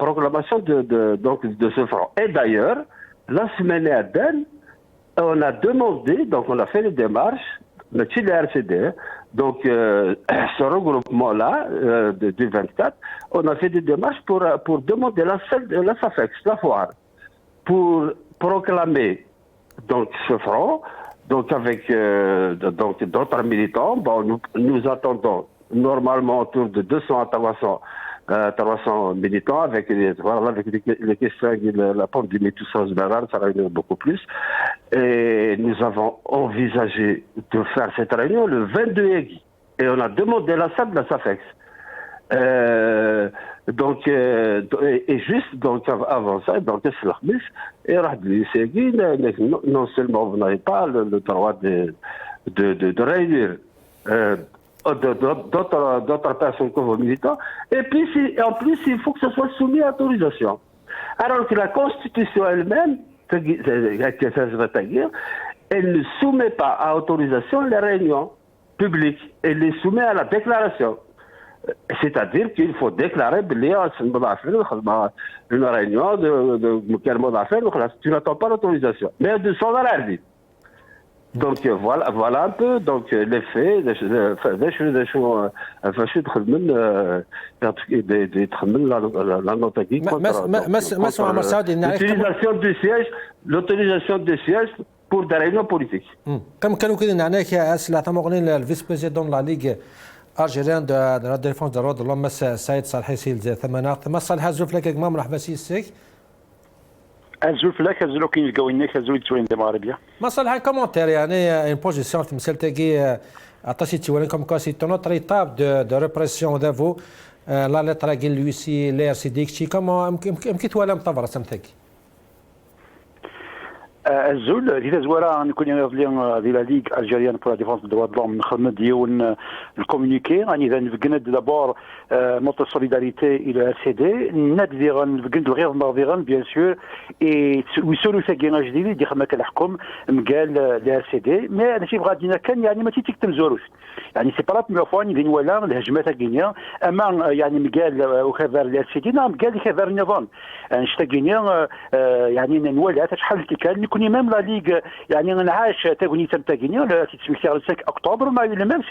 proclamation de ce front. Et d'ailleurs, la semaine dernière, on a demandé, donc on a fait les démarches, le RCD, donc ce regroupement-là du 24, on a fait des démarches pour demander la SAFEX, la foire, pour proclamer donc ce front, donc avec d'autres militants. Bon, nous attendons normalement autour de 200 à 300 militants avec les questions de la pandémie, tout ça, ça réunit beaucoup plus. Et nous avons envisagé de faire cette réunion le 22 août. Et on a demandé la salle de la SAFEX. Et juste donc avant ça, donc et non seulement vous n'avez pas le droit de réunir d'autres personnes que vos militants, et puis en plus il faut que ce soit soumis à autorisation. Alors que la Constitution elle-même, elle ne soumet pas à autorisation les réunions publiques, elle les soumet à la déclaration. C'est-à-dire qu'il faut déclarer une réunion tu n'attends pas l'autorisation. Mais de son arrêt. Donc voilà un peu donc les faits l'autorisation du siège pour des réunions politiques. Comme كانوا كده هناك اسئله مغنين الفيس بريزيدون لا ليغ ارجيريان دو لا ديفونس دو رود اللهم سعيد صالحي سيل ثمانات ما صالح زوف لك ما مرحبا سيك الزول لك الزول كاين الكوينيك الزول توين دي مغربيه ما صالح كومونتير يعني ان بوزيسيون تمثل تاكي عطاسي تشوالين كوم كاسي تونوتر ايتاب دو ريبريسيون دافو لا لترا كي لوسي لي ار سي دي كشي كما يمكن توالم طبرا سمتاكي الزول ديال زواره نكون ديال لا ليغ الجيريان بور لا ديفونس دو droits de l'homme نخدم ديون الكومونيكي راني اذا نفقنا دابور نوتر سوليداريتي الى RCD ندير نفقنا غير نظيرا بيان سور اي ويسولو ثاكينا جديد دي خدمه الحكم مقال ل RCD مي انا شي غادينا كان يعني ما تيتكتم زوروس يعني سي با لا بروميير فوا ندير ولا الهجمات كينيا اما يعني مقال وكذا ل RCD نعم قال لي كذا النظام نشتاقينيا يعني نولى شحال كان كوني ميم لا ليغ يعني نعاش تاغني تمتاغينيا لا تسمي 5 اكتوبر ما لو ميم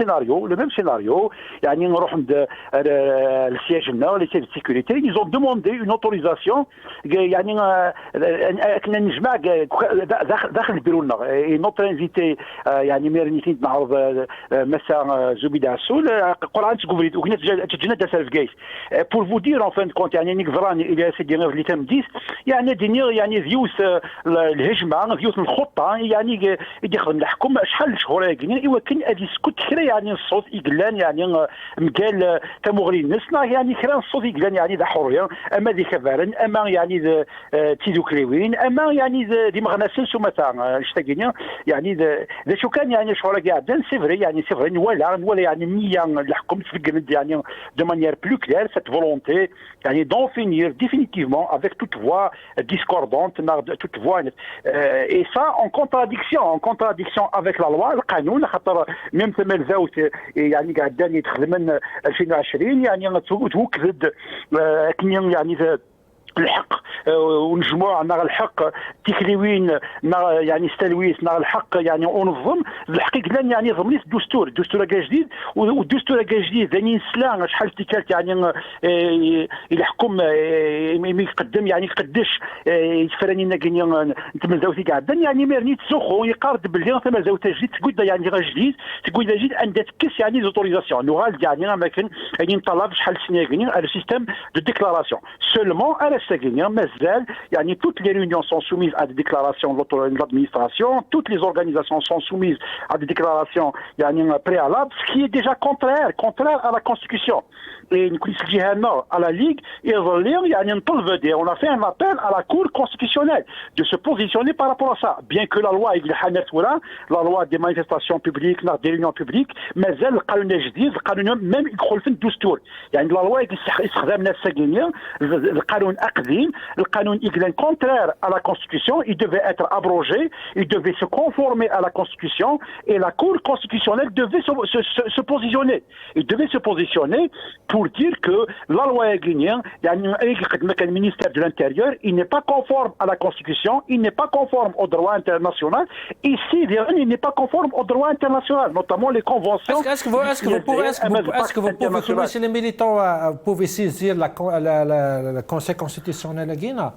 سيناريو يعني نروح عند السياج لنا لي سيرفيس سيكوريتي ils ont demandé une autorisation يعني كنا نجمع داخل البيرو لنا نوتر انفيتي يعني ميرنيتي نعرض مساء زبيده عسول قران تقوليت وكنا تجينا دار في كايس pour vous dire en fin de compte يعني نيك فراني الى سي دي اللي تم 10 يعني دينير يعني فيوس الهجمه الخطه ديال الخطه يعني يخدم الحكم شحال شهور يعني ولكن هذه سكوت كرا يعني الصوت يقلان يعني مقال تمغري الناس يعني كرا الصوت يقلان يعني ذا حريه اما ذي كفارن اما يعني تيدو كليوين اما يعني دي مغناسين سمتا اشتاقين يعني ذا شو كان يعني شهور قاعدين سيفري يعني سيفري ولا يعني نيه الحكم تفقد يعني de manière plus claire cette volonté يعني d'en finir définitivement avec toute voix discordante toute voix et ça en contradiction avec la loi القانون خاطر ميم ثمن زاوت يعني قاعدين يتخدم 2020 يعني توكد يعني الحق ونجموع ناغ الحق تكليوين يعني ستلويس ناغ الحق يعني ونظم الحقيقه لان يعني ضمنيت الدستور جديد والدستور جديد ثاني سلا شحال تيكالت يعني الحكم يقدم يعني قداش يفرانينا كاين تمزاوتي قاعدا يعني ميرني تسوخو يقارد باللي تمزاوت جديد تقول يعني تقول جديد عندها تكس يعني زوتوريزاسيون لوغال يعني ما كان يعني نطلب شحال سنه كاين على سيستيم دو ديكلاراسيون سولمون Mazal, toutes les réunions sont soumises à des déclarations de l'administration, toutes les organisations sont soumises à des déclarations préalables, ce qui est déjà contraire à la Constitution. Et nous à la Ligue, on a fait un appel à la Cour constitutionnelle de se positionner par rapport à ça. Bien que la loi la loi des manifestations publiques, des réunions publiques, mais elle, même il faut le دستور. La loi le canon contraire à la Constitution, il devait être abrogé, il devait se conformer à la Constitution et la Cour constitutionnelle devait se positionner. Il devait se positionner pour dire que la loi guinéenne, le ministère de l'Intérieur, il n'est pas conforme à la Constitution, il n'est pas conforme au droit international. Ici, il n'est pas conforme au droit international, notamment les conventions. Est-ce que vous pouvez, chez les militants, pouvez saisir le Conseil constitutionnel à Guinée?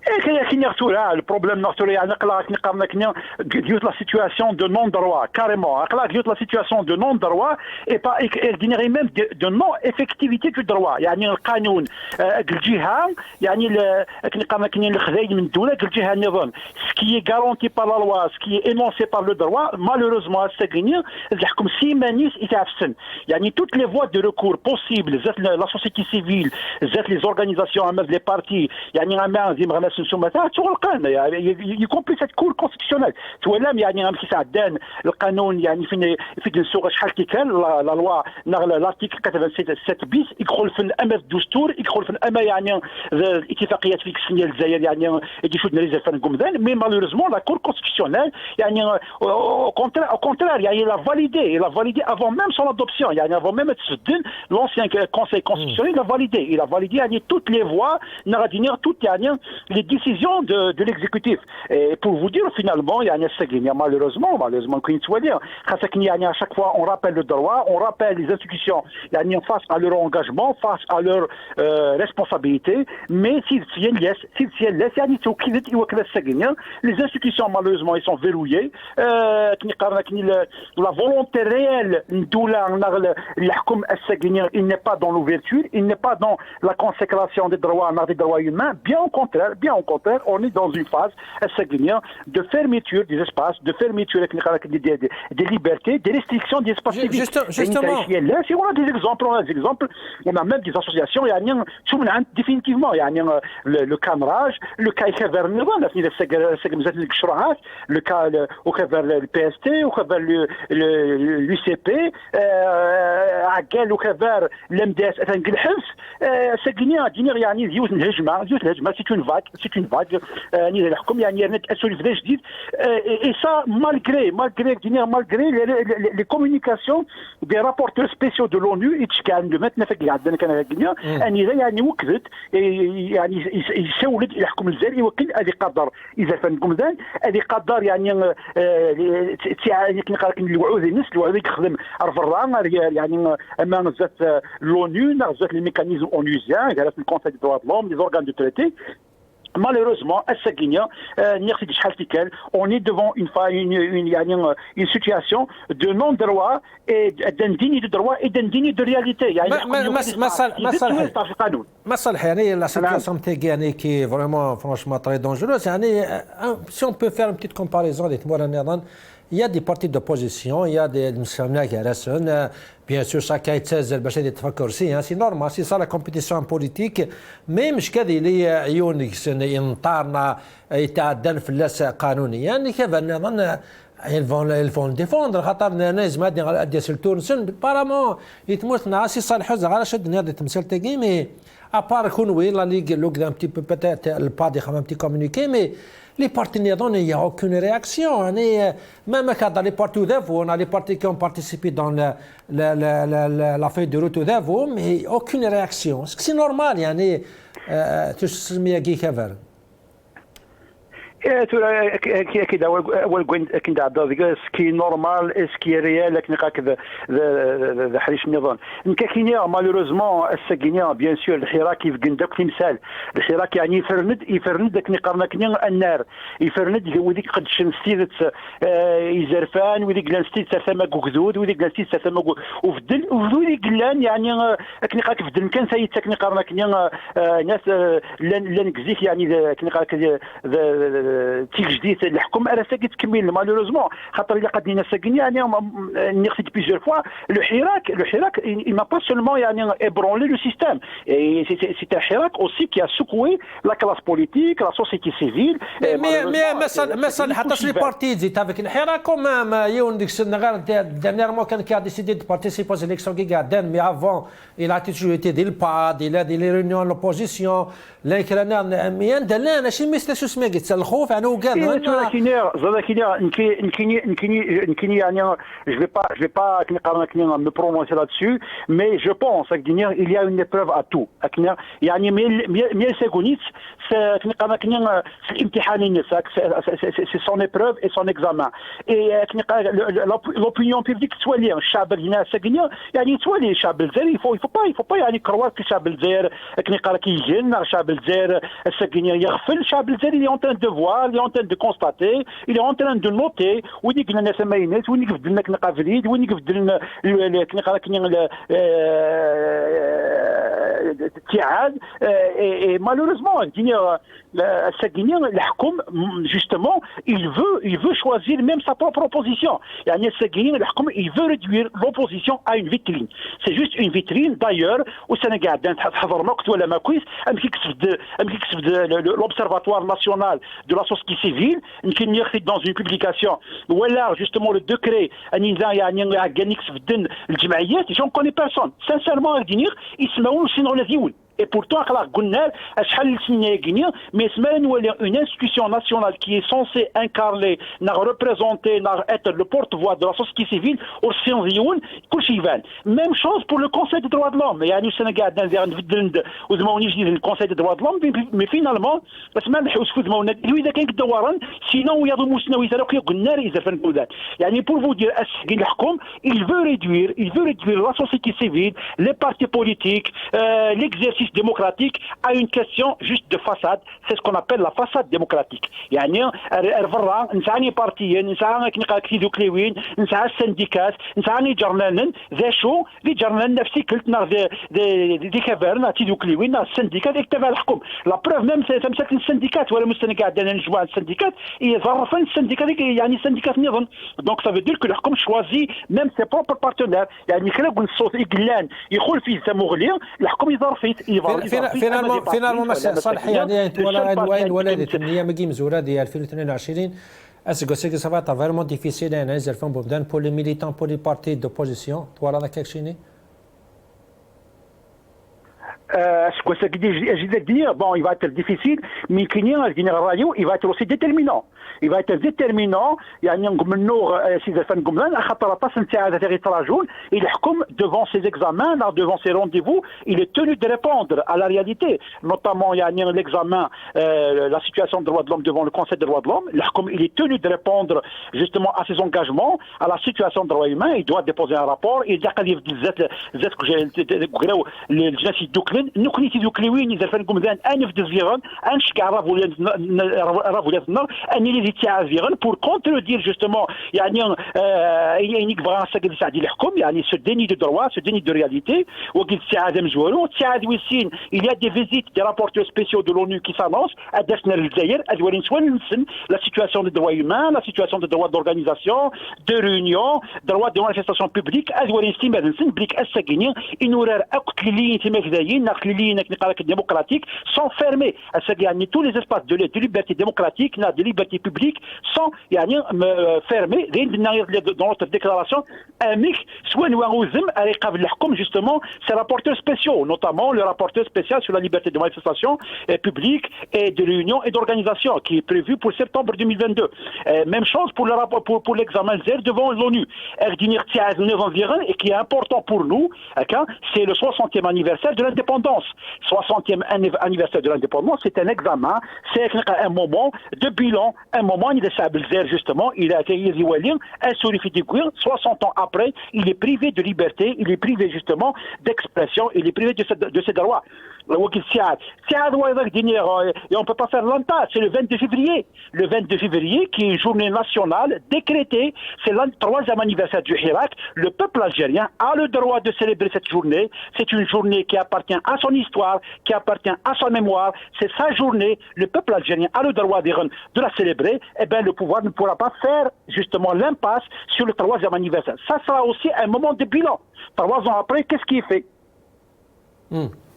Le problème la situation de non-droit, carrément. La situation de non-droit et pas même de non-effectivité du droit. يعني القانون الجهة يعني ce qui est garanti par la loi, ce qui est énoncé par le droit, malheureusement toutes les voies de recours possibles, la société civile, les organisations, les partis, y compris cette cour constitutionnelle. La loi, l'article 87 bis, يدخل في الأمر الدستور يدخل في الأمر يعني اتفاقيات فيك السنية الجزائر يعني يديشود نريز فان قمدان مي malheureusement la cour constitutionnelle يعني au contraire يعني il a validé avant même son adoption يعني avant même l'ancien conseil constitutionnel il a validé يعني toutes les voies toutes les décisions de l'exécutif. Et pour vous dire finalement malheureusement à chaque fois on rappelle le droit, on rappelle les institutions face à leur engagement, face à leur responsabilité, mais les institutions malheureusement ils sont verrouillées. La volonté réelle il n'est pas dans l'ouverture, il n'est pas dans la consécration des droits humains, bien au contraire, on est dans une phase de fermeture des espaces, de fermeture des libertés, des restrictions des espaces civiques. Justement. On a des exemples, on a même des associations, définitivement, le camarage, le cas le cas le PST, l'UCP, l'MDS, c'est une vague et ça malgré les communications des rapporteurs spéciaux de l'ONU يسولد يحكم الجزائر يوكل هذه قدر اذا فان قمدان هذه قدر الوعود الوعود يخدم يعني امام ذات l'ONU ذات les mécanismes onusiens ذات le Conseil des droits de l'homme les organes de traité malheureusement, à Saguinia, on est devant une situation de non-droit et d'indigne de droit et d'indigne de réalité. مصالح يعني la situation تاعي qui vraiment franchement très dangereuse يعني si on peut faire une petite comparaison avec moi il y a des partis d'opposition, il y a des مسلمين كراسون bien sûr chacun يتسازل باش يتفكر c'est normal c'est ça la compétition politique mais مش كذا اللي عيون ينطارنا يتعدل فلاس قانونيا يعني كيف نظن ils vont le défendre خاطر الناس ما غادي يسال تونس بارامون يتموت نعاسي صالح على شد هذا التمثال تاعي مي ابار كون وي لا ليغ لو un petit peu peut-être le pas de un petit communiqué mais les partenaires il n'y a aucune réaction même quand dans les partis d'Evo on a les partis qui ont participé dans la feuille de route d'Evo mais aucune réaction c'est normal يعني تسمي كي كفر كذا سكي نورمال سكي ريال لكن هكذا ذا حريش النظام كاينيا مالوريزمون الساكينيا بيان سور الحراك كيف قندك تمثال الحراك يعني يفرند داك نقارنا كنيا النار يفرند وديك قد شمستيت يزرفان وديك لانستيت ثما كوكدود وديك لانستيت ثما وفدل وديك لان يعني كني قاك فدل كان سايت كني قارنا كنيا ناس لان كزيك يعني كني قاك تيك جديد الحكم راه ساكي تكمل مالوريزمون خاطر الا قدينا ساكين يعني نيغسيت بيزيور فوا لو حراك il m'a pas seulement يعني ébranlé le système et c'est un حراك aussi qui a secoué la classe politique la société civile mais مثلا حتى لي بارتي زيت avec الحراك كوم يون ديك السنه غير dernièrement كان كي a décidé de participer aux élections qui قاعدين mais avant il a toujours été des PAD il a des réunions de l'opposition لكن انا ماشي مستر شو اسمه قلت الخوف يعني وقال نكيني يعني je vais pas me prononcer là-dessus mais je pense qu'il y a une épreuve à tout يعني ميل سيكونيت c'est son épreuve et son examen et l'opinion publique تولي الشعب هنا ساكنين يعني تولي الشعب الجزائري il faut pas يعني كروار في الشعب الجزائري كيجن الشعب الجزائري الساكنين يغفل الشعب الجزائري en train de voir, il est en train de constater, il est en train de noter وين قلنا ناس ماينات وين قفدلنا كنا قافلين وين قفدلنا كنا الاتحاد et malheureusement الساكنين الحكم justement il veut choisir même sa propre opposition يعني الساكنين الحكم il veut réduire l'opposition à une vitrine c'est juste une vitrine d'ailleurs وسنة قاعدين تحضر وقت ولا ما كويس ام كيكسب l'observatoire national de la société civile يمكن يخرج dans une publication ولا justement le décret يعني قال يكسب الجمعيات j'en connais personne sincèrement à dire يسمعون شنو الذي et pourtant قلنا شحال سنه كينيا mais une institution nationale qui est censée incarner représenter être le porte-voix de la société civile والسينزيون كلشي يبان même chose pour le conseil des droits de l'homme يعني السنه قاعدين نبدل وزماوني جديد الكونساي دي droits de l'homme mais finalement بس ما نحوس كزماونا اذا كان كدوران سينو يضمو سنوي تراكي قلنا اذا فنقول يعني pour vous dire الحكم il veut réduire la société civile les partis politiques l'exercice démocratique à une question juste de façade c'est ce qu'on appelle la façade démocratique يعني الفرا نساني بارتيين نساني كيدو كليوين نساني السنديكات نساني جرنان ذا شو لي جرنان نفسي كلت نار دي كافرنا تيدو كليوين السنديكات اكتفى الحكم لا بروف ميم تمسك السنديكات ولا مستني قاعدين نجوا السنديكات يظرفين السنديكات يعني السنديكات نظن دونك ça veut dire que الحكم choisit même ses propres partenaires يعني كلا الصوت يقلان يخول فيه سموغلي الحكم يظرفيت فينالمون صالح يعني ولادة النية مقيم زورا ديال 2022 est-ce que ça va être vraiment difficile pour les militants pour les partis d'opposition toi là quelque chose bon, il va être difficile, mais il va être aussi déterminant. Il va être déterminant. يعني نقول سيدي فنقول خاطر باس نتاع هذا يتراجعون يحكم devant ses examens, devant ses rendez-vous, il est tenu de répondre à la réalité, notamment يعني l'examen, la situation des droits de l'homme devant le Conseil des droits de l'homme. Il est tenu de répondre justement à ses engagements, à la situation des droits humains. Il doit déposer un rapport. Il y a فيغن نكنيتي ذوك لوين اذا فنكم ذان انفد فيغن انشكع رافولات النار اني لي تاع فيغن بور كونتردير جوستومون يعني يعني بغا ساكن سعدي الحكم يعني سو ديني دو دروا سو ديني دو رياليتي وكيل السعاده مزوالو السعاده ويسين il y a des visites des rapporteurs spéciaux de l'ONU qui s'annoncent à Desner الجزائر ادوالين سوان la situation des droits humains la situation des droits d'organisation de réunion droits de manifestation publique ادوالين ستيمادنسن بليك الساكينين انورار اكليين تماكدايين ناكليين نقالك démocratique sont fermés يعني tous les espaces de liberté démocratique de liberté publique sont يعني fermés dans notre déclaration اميك سواء نواغوزم رقاب الحكم justement ces rapporteurs spéciaux notamment le rapporteur spécial sur la liberté de manifestation publique et de réunion et d'organisation qui est prévu pour septembre 2022 même chose pour le rapport pour l'examen devant l'ONU et qui est important pour nous c'est le 60e anniversaire de l'indépendance 60e anniversaire de l'indépendance c'est un examen c'est un moment de bilan un moment justement il a été un sourire 60 ans après il est privé de liberté il est privé justement d'expression il est privé de ses droits et on ne peut pas faire longtemps, c'est le 22 février. Le 22 février, qui est une journée nationale décrétée, c'est le 3e anniversaire du Hirak. Le peuple algérien a le droit de célébrer cette journée. C'est une journée qui appartient à son histoire, qui appartient à sa mémoire. C'est sa journée. Le peuple algérien a le droit de la célébrer. Eh bien, le pouvoir ne pourra pas faire justement l'impasse sur le 3e anniversaire. Ça sera aussi un moment de bilan. 3 ans après, qu'est-ce qui est fait?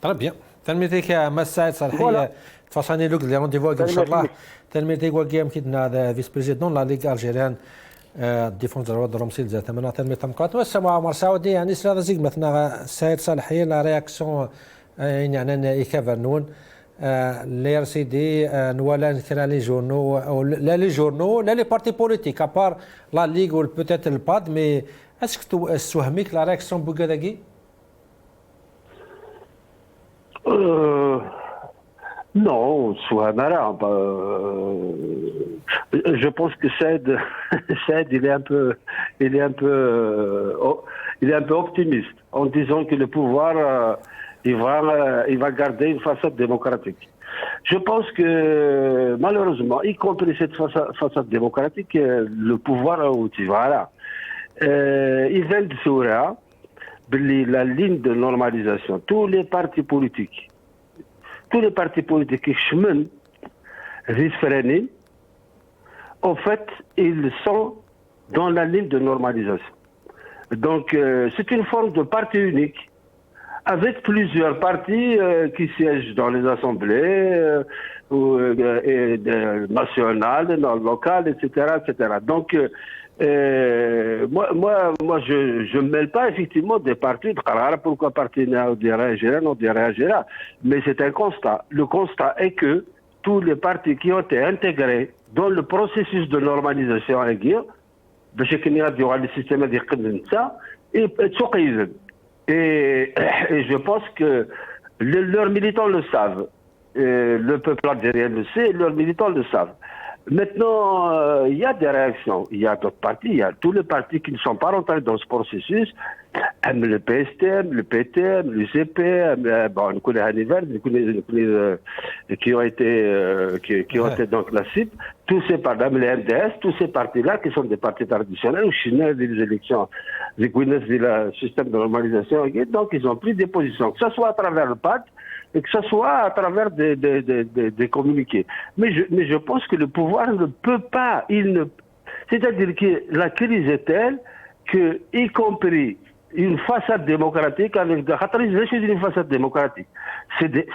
Très bien. تلميذك مساعد صالحية تفاصيل لوك اللي رونديفو ان شاء الله تلميذك وقيام كيدنا فيس بريزيدون لا ليغ الجيريان ديفونس دروا درومسيل ذات من تلميذ تمقات والسماع عمر سعودي يعني سلا زيك مثلا السيد صالحية لا رياكسيون يعني يكافرنون لي ار سي دي نوالا كرا لي جورنو او لا لي جورنو لا لي بارتي بوليتيك ابار لا ليغ و بوتيت الباد مي اسكو سوهميك لا رياكسيون بوغاداكي Non, Souhamara, je pense que Saïd, il est un peu optimiste en disant que le pouvoir, il va garder une façade démocratique. Je pense que malheureusement, y compris cette façade démocratique, le pouvoir voilà, il vient de Soura. La ligne de normalisation, tous les partis politiques qui cheminent, en fait, ils sont dans la ligne de normalisation. Donc, c'est une forme de parti unique, avec plusieurs partis qui siègent dans les assemblées nationales, locales, etc., etc. Donc, moi, je ne mêle pas effectivement des partis de Qarara, pourquoi parti on dirait réagira, mais c'est un constat. Le constat est que tous les partis qui ont été intégrés dans le processus de normalisation à guerre, le système de et je pense que leurs militants le savent, le peuple algérien le sait, leurs militants le savent. Maintenant, il y a des réactions. Il y a d'autres partis, il y a tous les partis qui ne sont pas rentrés dans ce processus. Le PSTM, le PTM, l'UCP, bon, on connaît Hanivel, qui ont été donc la CIP, tous ces partis, les MDS, tous ces partis-là qui sont des partis traditionnels, où Chine des élections, le système de normalisation, donc ils ont pris des positions, que ce soit à travers le PAD, et que ce soit à travers des communiqués. Mais je pense que le pouvoir ne peut pas, c'est-à-dire que la crise est telle que, y compris une façade démocratique, avec une façade démocratique,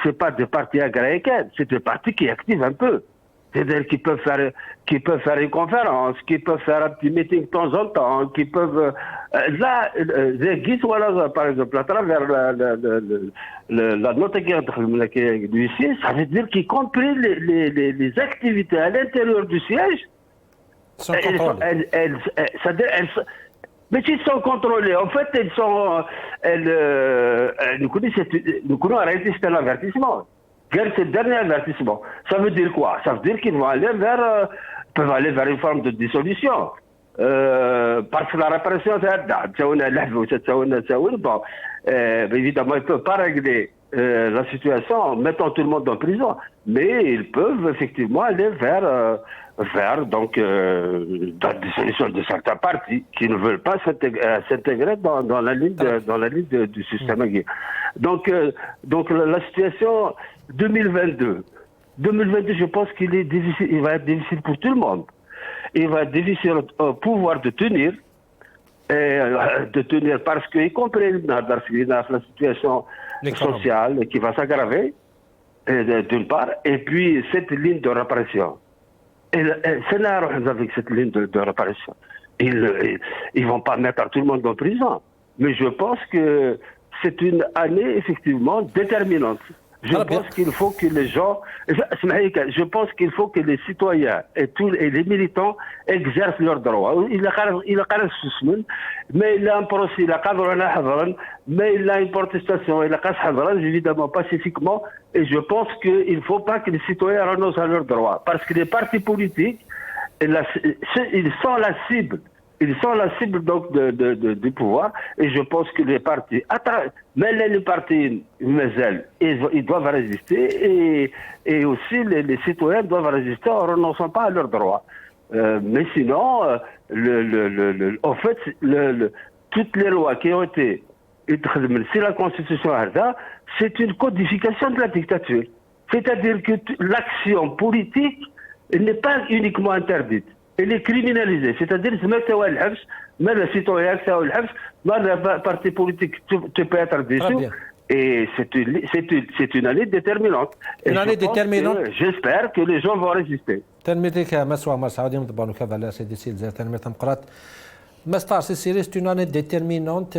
c'est pas des partis agréés, c'est des partis qui activent un peu. C'est-à-dire qu'ils peuvent faire une conférence, qui peuvent faire un petit meeting de temps en temps, qui peuvent... là, par exemple, à travers la note du siège, ça veut dire qu'y compris les activités à l'intérieur du siège, mais s'ils sont contrôlés, en fait, nous connaissons en réalité c'est un avertissement. C'est le dernier avertissement. Ça veut dire quoi? Ça veut dire qu'ils vont peuvent aller vers une forme de dissolution. Parce que la répression, bon, évidemment, ils ne peuvent pas régler la situation en mettant tout le monde en prison. Mais ils peuvent effectivement aller vers donc dans des solutions de certains partis qui ne veulent pas s'intégrer dans la ligne du système aguerri. Donc la situation 2022, je pense qu'il est difficile, il va être difficile pour tout le monde. Il va être difficile au pouvoir de tenir parce que, y compris la situation sociale qui va s'aggraver, d'une part, et puis cette ligne de répression. C'est là avec cette ligne de répression. Ils vont pas mettre tout le monde en prison. Mais je pense que c'est une année effectivement déterminante. Je pense qu'il faut que les gens, je pense qu'il faut que les citoyens et les militants exercent leurs droits. Il a mais il a un procès, mais il a une protestation, il a évidemment pacifiquement, et je pense qu'il ne faut pas que les citoyens renoncent à leurs droits. Parce que les partis politiques, ils sont la cible. Ils sont la cible donc du pouvoir, et je pense que les partis, mais les partis, ils doivent résister, et aussi les citoyens doivent résister en renonçant pas à leurs droits. Mais sinon, en fait, toutes les lois qui ont été, si la Constitution Arda, c'est une codification de la dictature. C'est-à-dire que l'action politique n'est pas uniquement interdite. Elle est criminalisée, c'est-à-dire mais le citoyen le parti politique tu peux être déçu, et c'est une année déterminante. Une année déterminante. J'espère que les gens vont résister. تلميذك مسوى مسعود يوم تبانو كذا لا سيدي سيل زي تلميذ قرات مستار سي c'est une année déterminante.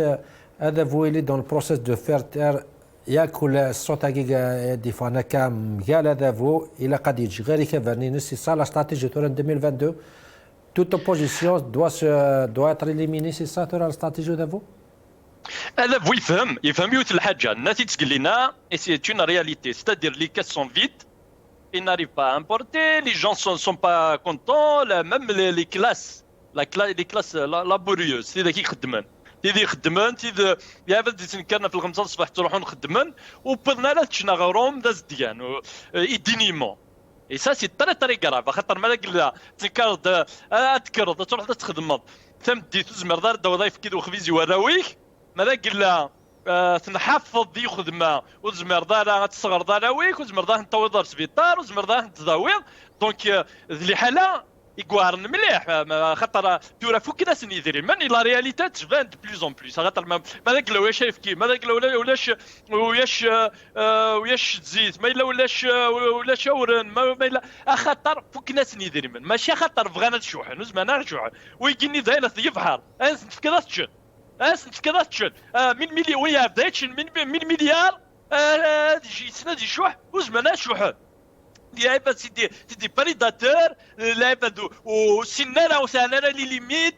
هذا فويلي dans le process de faire taire ياكل الصوت حقيقة ديفانا كام قال هذا فو إلى قد يجي غير كفرني نسي ça la stratégie de 2022. Toute opposition doit être éliminée, c'est ça la stratégie de vous? هذا فو يفهم يوث الحاجه الناس تقول لنا سي اون رياليتي ستادير لي كاس سون فيد ils n'arrivent pas à importer, les gens sont pas contents, même les classes laborieuses c'est qui خدمن تيدي خدمن تيدي يا بدي كنا في الخمسة الصباح تروحون خدمن وبدنا لا تشنا غيرهم داز ديان ايدينيمون. Et ça c'est très grave خاطر ما قلنا تكرد تروح تخدم تمدي تزمر دار وظائف كيدو خفيزي وراويك ما قلنا تنحفظ دي خدمه وزمر دار تصغر داراويك وزمر دار نطوض سبيطار وزمر دار تزاويض دونك ذي حاله يقارن مليح خاطر تورا فوق ناس يدير من لا رياليتي تبان دو بلوز اون بلوس خاطر ماذاك لو شايف كي ماذاك وياش تزيد ما الا ولاش اورن ما الا خاطر فوق ناس يدير من ماشي خاطر بغينا تشوح نزمنا نشوح ويجيني دايره يفحر انت كذا تشد انت كذا تشد من مليار ويا بدايتش من مليار سنه دي شوح وزمنا شوح لعيبه سيدي بريداتور لعيبه وسنانا وسنانا لي ليميت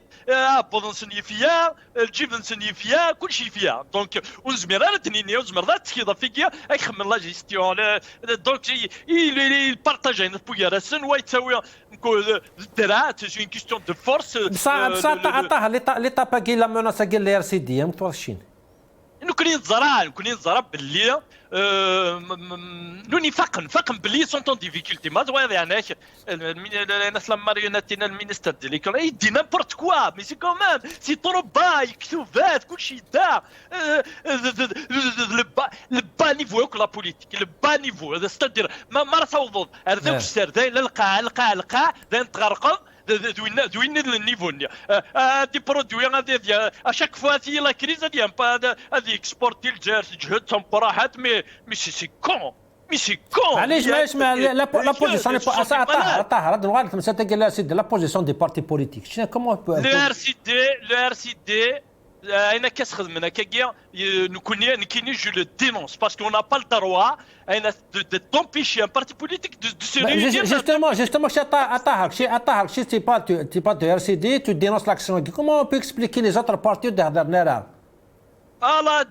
بودن سني فيها الجبن سني فيها كل شيء فيها دونك ونزميرا تنيني وزميرا تسكيضا فيكيا يخمم لا جيستيون دونك يبارطاجي بويا راسن ويتساوي الدرا سي اون كيستيون دو فورس بصح عطاه ليطاب كي لا مناسه قال لي ار سي دي متوشين نكوني نزرع باللي نوني فقن باللي سونتون ديفيكولتي ما زوير يعني الناس لما ريوناتينا المينستر ديال ليكول يدي نيمبورت كوا مي سي كومام سي طروبا يكتوفات كلشي دار البا نيفو ياك لا بوليتيك البا نيفو هذا ستادير ما راه هذاك السر داير القاع داير تغرقل دوين النيفو دي برودوي غادي اشاك فوا تي لا كريز هادي اكسبورتي الجيرس جهدهم براحات مي سي كون علاش لا بوزيسيون طاهر هاد الوقت مسات قال سيدي لا بوزيسيون دي بارتي بوليتيك شنو كومون لو ار سي دي انا كنخدم كاكيا نكوني جو لو دينونس باسكو n'a pas le droit انا d'empêcher un parti politique de se réunir justement شي تي با دو ار سي دي tu dénonces l'action comment on peut expliquer les autres partis derrière نرا الا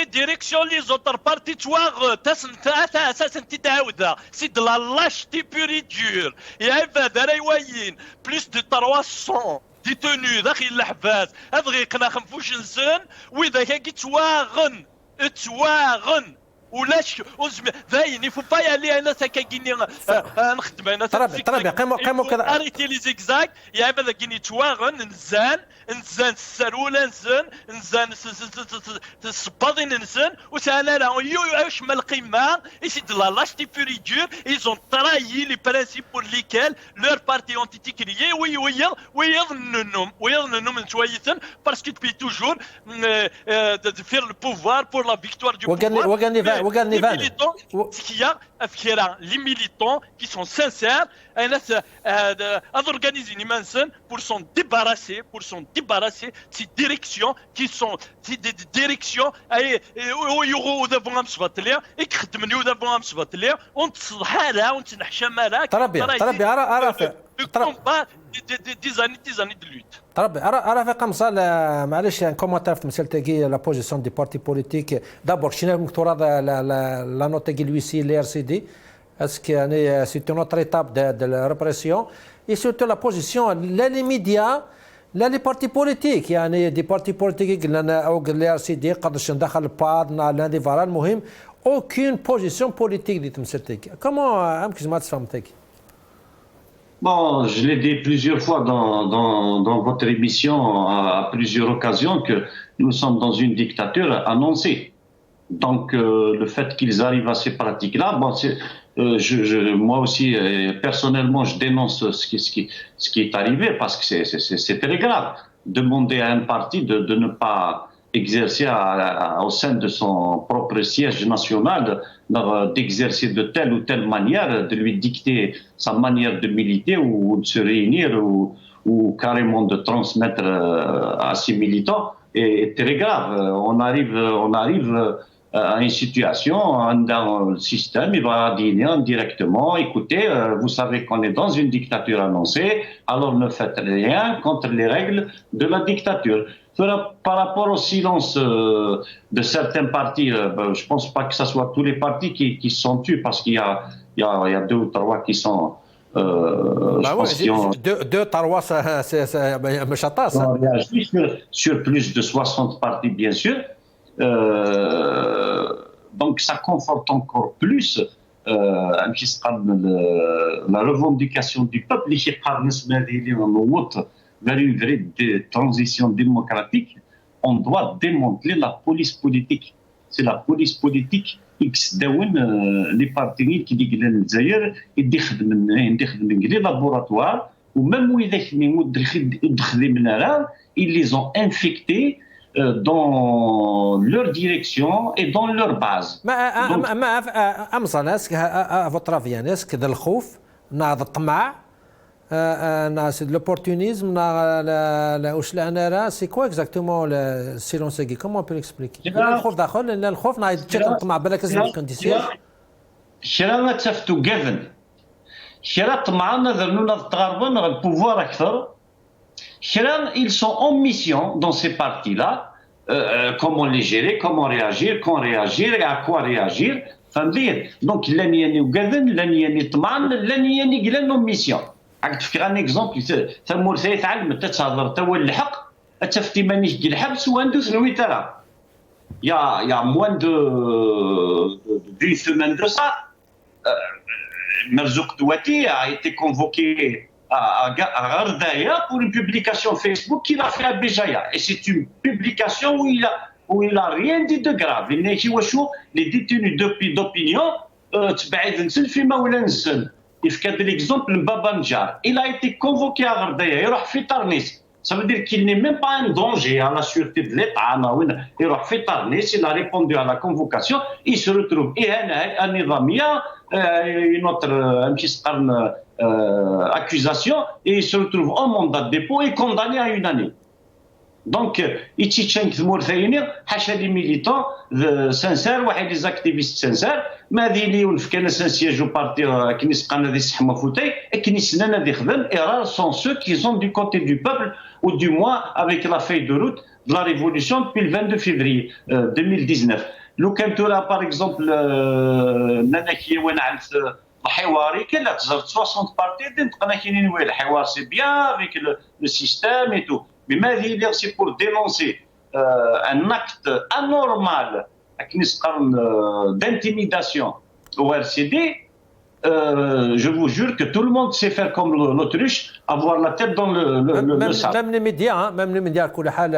ديريكسيون لي زوتر بارتي تواغ اساسا تتعاود سي دو لا لاشتي بوري دور يا عباد رايوين بلوس دو 300 ديتوني داخل الحباس هذا غيقنا خنفوش نسن واذا كي تواغن ولاش باين يفو با يالي انا ساكاكيني نخدم انا طرابي قيمو كذا اريتي لي زيكزاك يا بدا كيني تواغن نزان السرولة نزان الصباضي نزان وسانا لا واش ما القيمة يسيد لا لاشتي بوريدور ils ont trahi les principes pour lesquels leur parti ont été créés ويظنهم نتوايثن parce que depuis toujours de faire le pouvoir pour la victoire du pouvoir les militants qui sont sincères d'organiser une manson pour s'en débarrasser de ces directions qui sont des directions devant امسفاتليا يخدمني ودابا امسفاتليا ونتصلحها ونتنحشمها طرابي عرف ديزاني دو لوت طرابي عرف قمصه معلش كومون تعرف مسألة تاعي لا بوزيسيون دي بارتي بوليتيك دابور شنو مكتوره لا نوت تاعي لويسي لي ار سي دي اسكو يعني سي اون اوتر ايتاب دو لا ريبريسيون اي سورتو لا بوزيسيون لا لي ميديا لا لي بارتي بوليتيك يعني دي بارتي بوليتيك قلنا او لي ار سي دي قدرش ندخل باد لان دي فارا المهم اوكين بوزيسيون بوليتيك دي تمسلتك كومون امكش ما تفهمتك. Bon, je l'ai dit plusieurs fois dans votre émission à plusieurs occasions que nous sommes dans une dictature annoncée. Donc le fait qu'ils arrivent à ces pratiques-là, bon, moi aussi personnellement je dénonce ce qui est arrivé parce que c'est très grave. Demander à un parti de ne pas exercer au sein de son propre siège national, d'exercer de telle ou telle manière, de lui dicter sa manière de militer ou de se réunir ou carrément de transmettre à ses militants est très grave. On arrive à une situation dans le système, il va dire indirectement, écoutez, vous savez qu'on est dans une dictature annoncée, alors ne faites rien contre les règles de la dictature. Par rapport au silence de certains partis, je ne pense pas que ce soit tous les partis qui sont tués parce qu'il y a deux ou trois qui sont... deux, trois, c'est on réagit sur plus de 60 partis, bien sûr. Donc ça conforte encore plus la revendication du peuple vers une vraie transition démocratique. On doit démanteler la police politique. C'est la police politique X les partis qui disent les laboratoires ou même où ils les ont infectés dans leur direction et dans leur base. À votre avis, est-ce que le خوف ناض الطمع c'est de l'opportunisme c'est quoi exactement le silence comment on peut l'expliquer الخوف داخل لان الخوف ناض الطمع بالك لازم تكون ديسير شرا تفتو قفن شرا طمعنا ذرنونا التغربن البوفوار اكثر شرا ils sont en mission dans ces partis là comment les gérer comment réagir quand réagir et à quoi réagir فهمتي دونك لن يني وقذن لن يني طمعن لن يني قلن en mission تفكر ان اكزومبل ثمور ثلاث عام تتهضر توا الحق تفتي مانيش كي الحبس واندوز نويترا يا موان d'une semaine de ça Merzouk Douati a été convoqué à Gardaya pour une publication Facebook qu'il a fait à Béjaïa et c'est une publication où il a rien dit de grave il n'est les détenus d'opinion تبعد نسل فيما ولا نسل يفكر l'exemple Baba Njar il a été convoqué à Gardaya يروح في Tarnis ça veut dire qu'il n'est même pas un danger à la sûreté de l'État يروح في Tarnis il a répondu à la convocation il se retrouve إهانة النظامية une autre accusation et il se retrouve en mandat de dépôt et condamné à une année. Donc, يتشنك ثمور ثاني حاشا لي ميليتون سانسير واحد لي زاكتيفيست سانسير ما هذه اللي ولف كان سانسياجو بارتي كنيس قانا دي سحما فوتاي كنيس نانا دي خدم ايرار سون سو كي سون دو كوتي دو بوبل ou du moins avec la feuille de route de la révolution depuis le 22 février 2019. لو كان ترى par exemple نانا كي وين عند الحواري كان لا تزرت 60 بارتي دنت قنا كاينين وين الحوار سي بيان avec le système et tout. Mais c'est pour dénoncer un acte anormal كنيس قرن d'intimidation au RCD. Je vous jure que tout le monde sait faire comme l'autruche, avoir la tête dans le sable. même les médias كل حال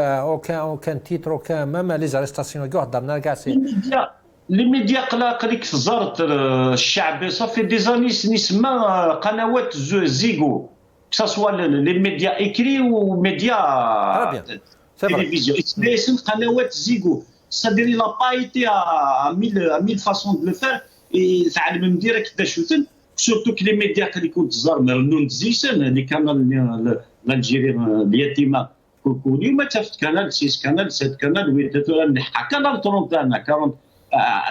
aucun titre aucun même les arrestations كاع هضرنا كاع سي les médias قليك زرت الشعب صافي دي زاني نسمى قنوات زيغو que ça soit les médias écrits ou médias télévision. اسم قنوات زيغو. C'est-à-dire il n'a pas été à mille façons de le faire. Et تعلم مديرة كيفاش يوتن surtout que les médias اللي كنت زار مرنون تزيسن اللي كان الجيري اليتيمة كوكولي ما تفت كانال 6 كانال 7 كانال 8 نحكى كانال 30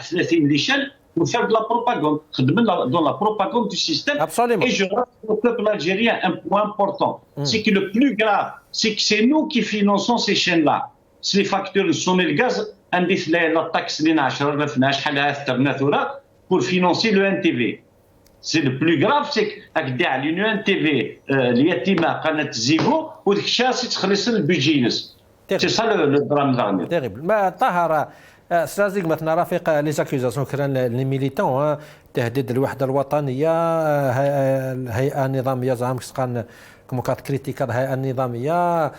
30 ليشان وفير de la propagande خدمنا dans la propagande du système. Absolument. Et je rappelle au peuple algérien un point important, c'est que le plus grave, c'est que c'est nous qui finançons ces chaînes-là. C'est les factures de son et le gaz, عندي la taxe اللي نعشر في شحال ثمنا ثورة pour financer le NTV. C'est le plus grave, c'est que à l'Union NTV, اليتيمة قناة زيغو وديك الشيء تخلص البيجي ينس. C'est ça le drame dernier. Terrible. ما طهر استاذ مثلا رفيق لي زاكوزاسيون كران لي ميليتون تهديد الوحده الوطنيه الهيئه النظاميه زعما كتقال كمكات كريتيكا الهيئه النظاميه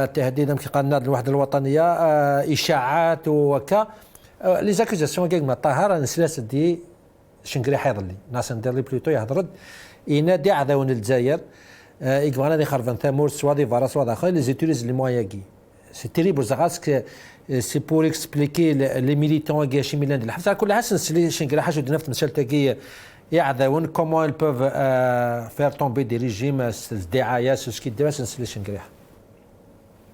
تهديد كيقال الوحده الوطنيه اشاعات وكا لي زاكوزاسيون كاع ما طهر نسلاس دي شنقريح يضلي ناس ندير لي بلوتو يهضر ينادي عداون الجزائر يقبغنا دي خرفان ثامور سوا دي فارا سوا داخل لي زيتوريز لي مويا كي سي تيريبل زغاسك سي بور اكسبليكي لي ميليتون كاع شي ميلان الحبس على كل حسن سلي شنقريح حاجه دنا في مساله كي يعداون كومون ils peuvent faire tomber des régimes الدعايه سكي ديروا سلي شنقريح.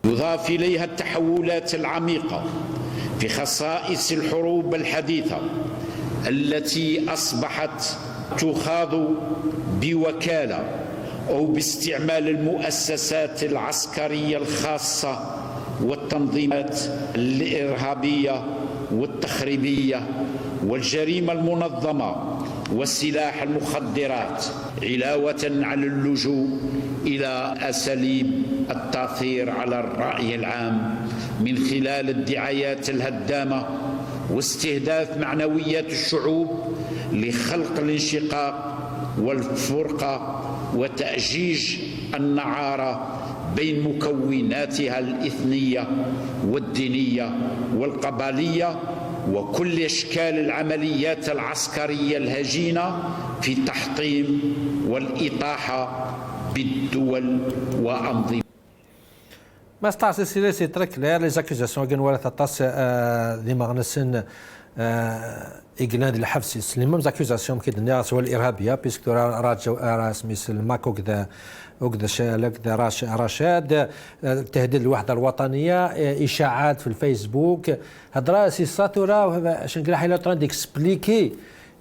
يضاف إليها التحولات العميقة في خصائص الحروب الحديثة التي أصبحت تخاض بوكالة أو باستعمال المؤسسات العسكرية الخاصة والتنظيمات الإرهابية والتخريبية والجريمة المنظمة وسلاح المخدرات علاوة على اللجوء إلى أساليب التأثير على الرأي العام من خلال الدعايات الهدامة واستهداف معنويات الشعوب لخلق الانشقاق والفرقة وتأجيج النعارة بين مكوناتها الإثنية والدينية والقبلية وكل أشكال العمليات العسكرية الهجينة في التحطيم والإطاحة بالدول وأنظمة. ما ستاس سي سي تري كلير لي زاكوزاسيون كان ولا تطاس دي ماغنسن إجلاد الحبس سليم زاكوزاسيون كيدنيا سوا الإرهابية بيسكو راجع سميس الماكو كذا وكذا شالك كذا رشاد تهديد الوحدة الوطنية إشاعات في الفيسبوك هضرا سي ساتورا شنقول حيلا تران ديكسبليكي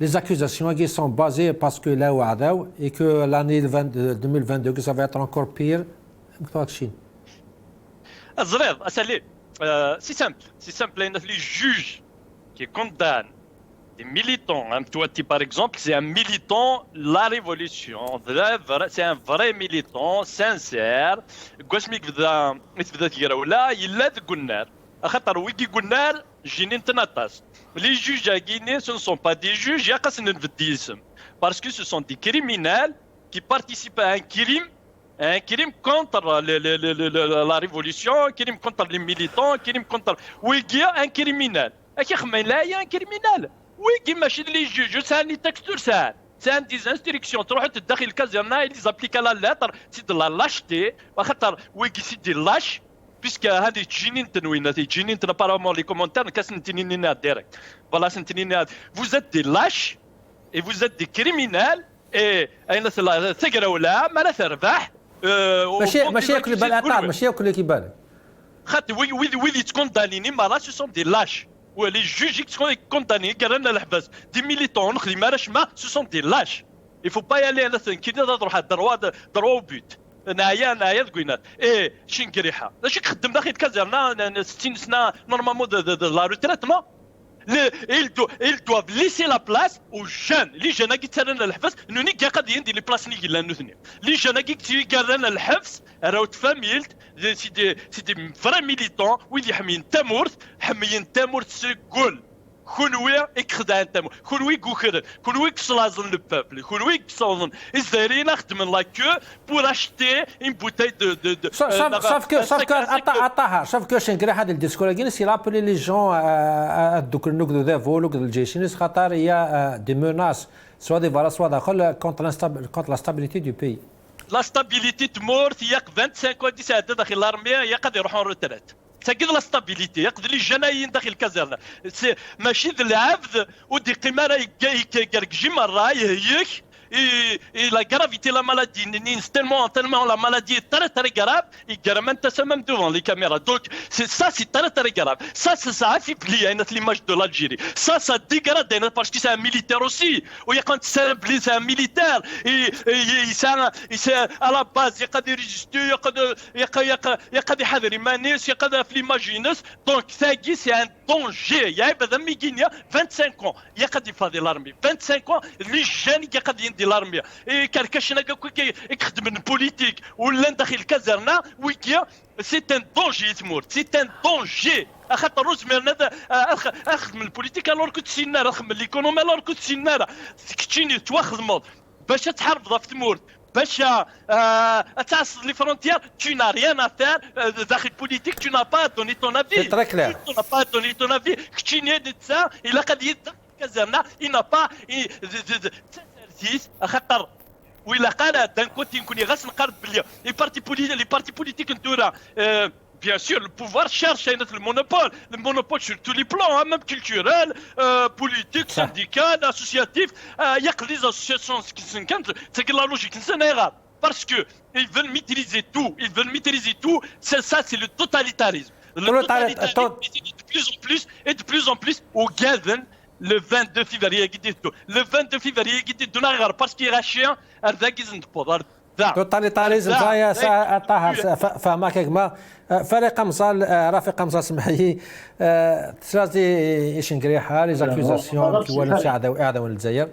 les accusations qui sont basées parce que là وعداو et que l'année 2022 que ça va être encore pire. الزرير اسالي سي سامبل لان لي جوج qui condamne des militants. Toi, par exemple, c'est un militant la révolution. C'est un vrai militant sincère. قوسميك بدا تقراولا يلا تقولنا خاطر ويكي قلنا جيني نتنطاس لي جوج كاينين ce ne sont pas des juges يقص نبدي اسم parce que ce sont des criminels qui participent à un crime contre la révolution, un crime contre les militants, un crime contre ويكي un criminel. لا يا كريمينال ويكي ماشي لي جوج ساني تكستور سان دي انستركسيون تروح تدخل الكازيرنا لي زابليكا لا لاتر سي دو لا لاشتي وخاطر ويكي سي دي لاش بيسك هذه تجيني تنوينا تجيني بارامون لي كومونتير كاسنتينينا ديريكت فوالا سنتينينا vous êtes des lâches et vous êtes des criminels et اين ثقروا لا ما تربح ماشي ياكل بالعطار ماشي ياكل كيبان خاطر ويلي تكوندانيني مالا سو سون دي لاش les juges qui sont condamnés, des militants, ce sont des lâches. Il ne faut pas y aller à la fin. Qui est droit au but. نايا تقولنا ايه شنقريحه اش خدم داخل كازرنا 60 سنه نورمالمون دو لا روتريت نو ils doivent laisser la place aux jeunes les jeunes qui تسرنا الحبس نوني كاع قادين دي لي بلاص اللي قلنا نثني لي جeunes qui تقرنا الحبس راهو تفاميلت سي دي فرا ميليتون ويلي حميين تامورت سكول كونوي اكخدع انت كونوي كوكر كونوي كسلازن لو بوبل كونوي كسلازن ازدارين اخدم لا كو بور اشتي ان بوتاي دو صاف كو عطاها شاف كو شنكري هذا الديسكور كاين سي لابلي لي جون دوك النقد ذا فولوك الجيشين خاطر هي دي موناس سوا دي فالا سوا داخل كونتر لا ستابيليتي دو بي لا ستابيليتي تمور ياق 25 دي ساعه داخل الارميه يقدر يروحون روتريت تاكد لا ستابيليتي يقدر لي جناين داخل الكازرنه ماشي ذا العبد ودي قماره يكركجي مره يهيك et la gravité de la maladie est tellement la maladie est très très grave et garantie même devant les caméras donc c'est très très grave ça affaiblit l'image de l'Algérie ça dégrade parce que c'est un militaire aussi ou quand c'est un militaire et c'est à la base يقدر résister يقدر يحذر يمانيس يقدر في l'imagines donc c'est un danger يا بدا ميغينيا 25 ans يقدر يفاضي l'armée 25 ans les jeunes يقدر دي الارميه كركشنا يخدم البوليتيك ولا داخل الكازرنه ويكيا سي ان دونجي تمور سي ان دونجي اخاطر روزمير هذا اخدم البوليتيك الور كنت سينار اخدم ليكونومي الور كنت سينار كتشيني تواخدم باش تحارب في تمور باش تعصد لي فرونتيير tu n'as rien à faire داخل البوليتيك tu n'as pas donné ton avis tu n'as pas donné ton avis كتشيني دتسا الا قد يدخل الكازرنه il n'a pas خاطر ولا قال دان كوتي نكون غاس نقرب بلي لي بارتي بوليتيك ندورا bien sûr le pouvoir cherche le monopole sur tous les plans même culturel politique syndical associatif il y a que les associations qui sont c'est la logique c'est parce que ils veulent maîtriser tout ça c'est le totalitarisme de plus en plus au Gaden le 22 février le 22 février parce qu'il y a chien توتاليتاريزم يا طاهر فهمك كما فريق قمصال رفيق قمصال سمحي ترازي شنكريحه لي زاكوزاسيون كي ولات اعداء الجزائر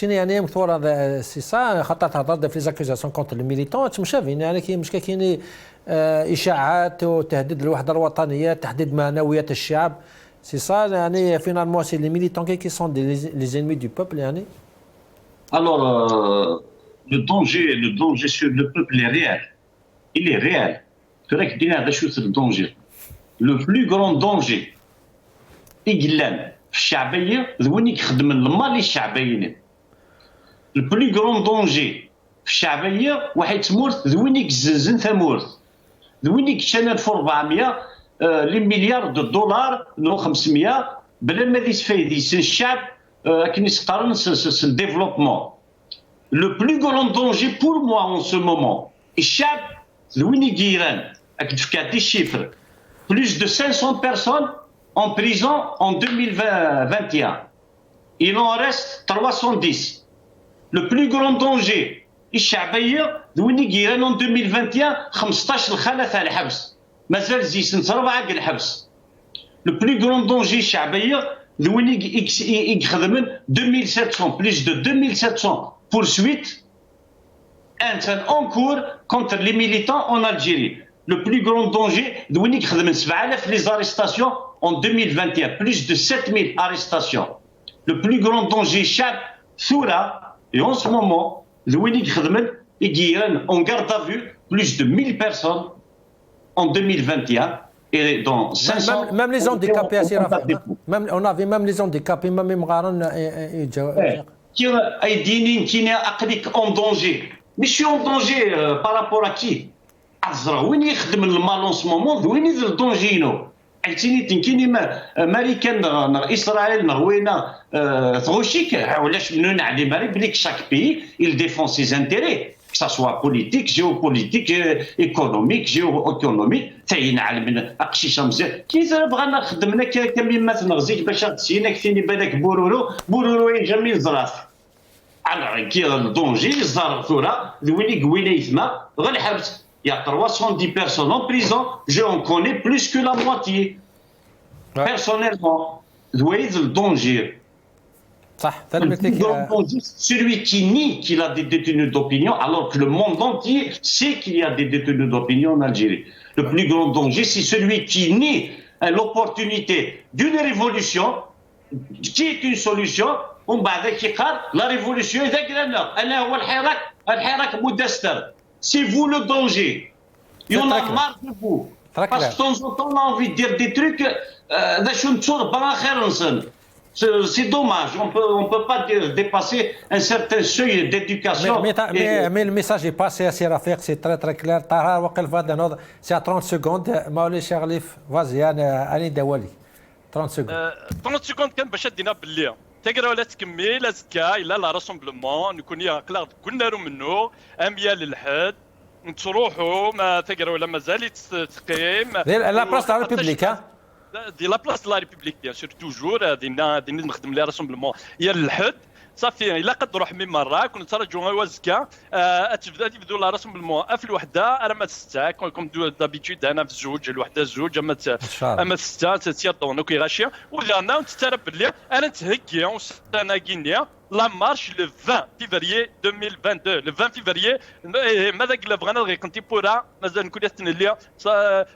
كاين يعني مثور هذا سي سا خاطر تهضر في زاكوزاسيون كونتر لي ميليتون تمشافين يعني كاين مش كاين اشاعات وتهديد الوحده الوطنيه تهديد معنويات الشعب سي سا يعني فينالمون سي لي ميليتون كي سون لي ennemis du peuple يعني alors le danger sur le peuple est réel. Il est réel. C'est vrai qu'il y a des choses de danger. Le plus grand danger, إجلال في الشعبية ذوين يخدم المال الشعبيين. Le plus grand danger في الشعبية واحد تمورت ذوين يكزنزن ثمورت. ذوين يكشان 1400 مليار دولار لو 500 بلا ما ذي سفايدي سن الشعب كي يسقارن سن ديفلوبمون. Le plus grand danger pour moi en ce moment, الشعب ذوين يجيران أكتفكا دي chiffres, plus de 500 personnes en prison en 2021. Il en reste 310. Le plus grand danger الشعبية ذوين يجيران en 2021 15 الخانة تاع الحبس. مازال زيسن 4 الحبس. Le plus grand danger الشعبية ذوين يخدمن 2700 plus de 2700 poursuites en cours contre les militants en Algérie. Le plus grand danger, Douinik Khadmen 7000 les arrestations en 2021, plus de 7000 arrestations. Le plus grand danger, Chab, Soura, et en ce moment, Douinik Khadmen et Guiran en garde à vue, plus de 1000 personnes en 2021. Et dans 500... Même les handicapés, on avait même les handicapés, même Mgaran et Aïdini qui est en danger. Mais je suis en danger par rapport à qui? Azra, où est-ce que le mal en ce moment? Où est le danger? Aïdini, qui est américain, Israël, Norwéna, Rochik, chaque pays, il défend ses intérêts, que ce soit politique, géopolitique, économique, géoéconomique. تعين أقشيش مزيان كي بغينا خدمنا كمين ما تنغزيك باش تسينا كثيني بالك بورورو يجمي زراف على كي الدونجي زار ثورة ذويني قوينا يثما غير الحبس يا 310 personnes en prison je en connais plus que la moitié personnellement ذويز الدونجي صح celui qui nie qu'il a des détenus d'opinion alors que le monde entier sait qu'il y a des détenus d'opinion en Algérie. Le plus grand danger, c'est celui qui nie l'opportunité d'une révolution جيت اون سوليسيون ومن بعد كيقال لا ريفولوسيون اذا قلنا انا هو الحراك مدستر سي فو لو دونجي يون مار دو فو باسكو طون طون انفي دير دي تروك ذا شو نتصور بلا خير نصن C'est dommage, on peut pas dépasser un certain seuil d'éducation. Mais le message est passé à Rafik, c'est très clair. Tahar وقل فهاد نوض سي 30 سكوند مولي شغليف فازي انا دولي 30 سكوند 30 سكوند كان باش دينا باللي تقرا ولا تكمل ازكا الا لا راسومبلومون نكون يقلق كنا رو منه اميال للحد تروحوا ما تقرا ولا مازال تقيم لا بلاص تاع الريبوبليك دي لا بلاص لا ريبوبليك بيان سور توجور دينا نخدم لي راسومبلومون يا للحد صافي الا قد نروح من مره كون ترجعوا وازكا تبداو لا راسومبلومون في الوحده راه ما تستا كوم دابيتود انا في الزوج الوحده الزوج اما تستا تيطون وكي غاشيه ولا انا تترب باللي انا تهكي انا كينيا لا مارش لو 20 فيفريي 2022 لو 20 فيفريي ماذا قال بغينا غيكونتي بورا مازال نكون يستنى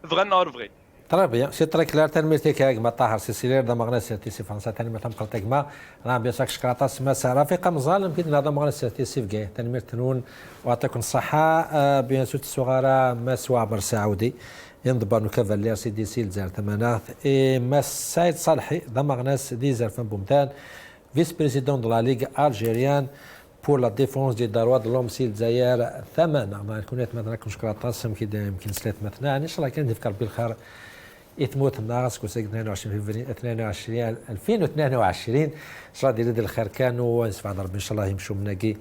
بغينا اورفغي Très bien, c'est très clair. تنميرتك يا جماعة طاهر سيسيلير دا مغناطيسي سي فرنسا تنمير تمقلت جماعة أنا بيساك شكراطاس مسا رفيقة مظالم كده هذا مغناطيسي سيف جاي تنمير تنون ويعطيكم الصحة بيان سوت الصغارى ماس وعبر سعودي ينضبر نكفالير سي دي سي لزار ثمانات ماس سعيد صالحي دا مغناس دي زرفان بومتان فيس بريزيدون دو لا ليغ الجيريان بور لا ديفونس دي داروا دو لوم سي الجزائر ثمانة ما كونيت مثلا كون شكراطاس يمكن سلات مثلا ان شاء الله كان نذكر بالخير يتموت الناس كوسيك 22 فبراير 22 2022 ان شاء الله ديال الخير كانوا نسمع ربي ان شاء الله يمشوا مناكي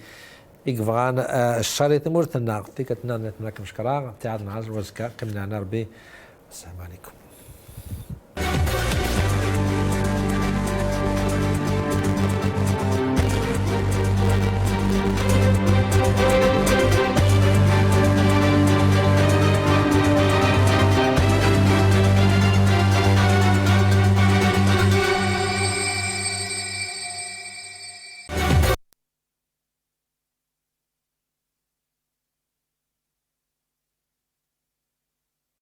يكفغان الشهر تموت النار تيكتنا نتمنى شكرا تاع النهار وزكا كملنا ربي السلام عليكم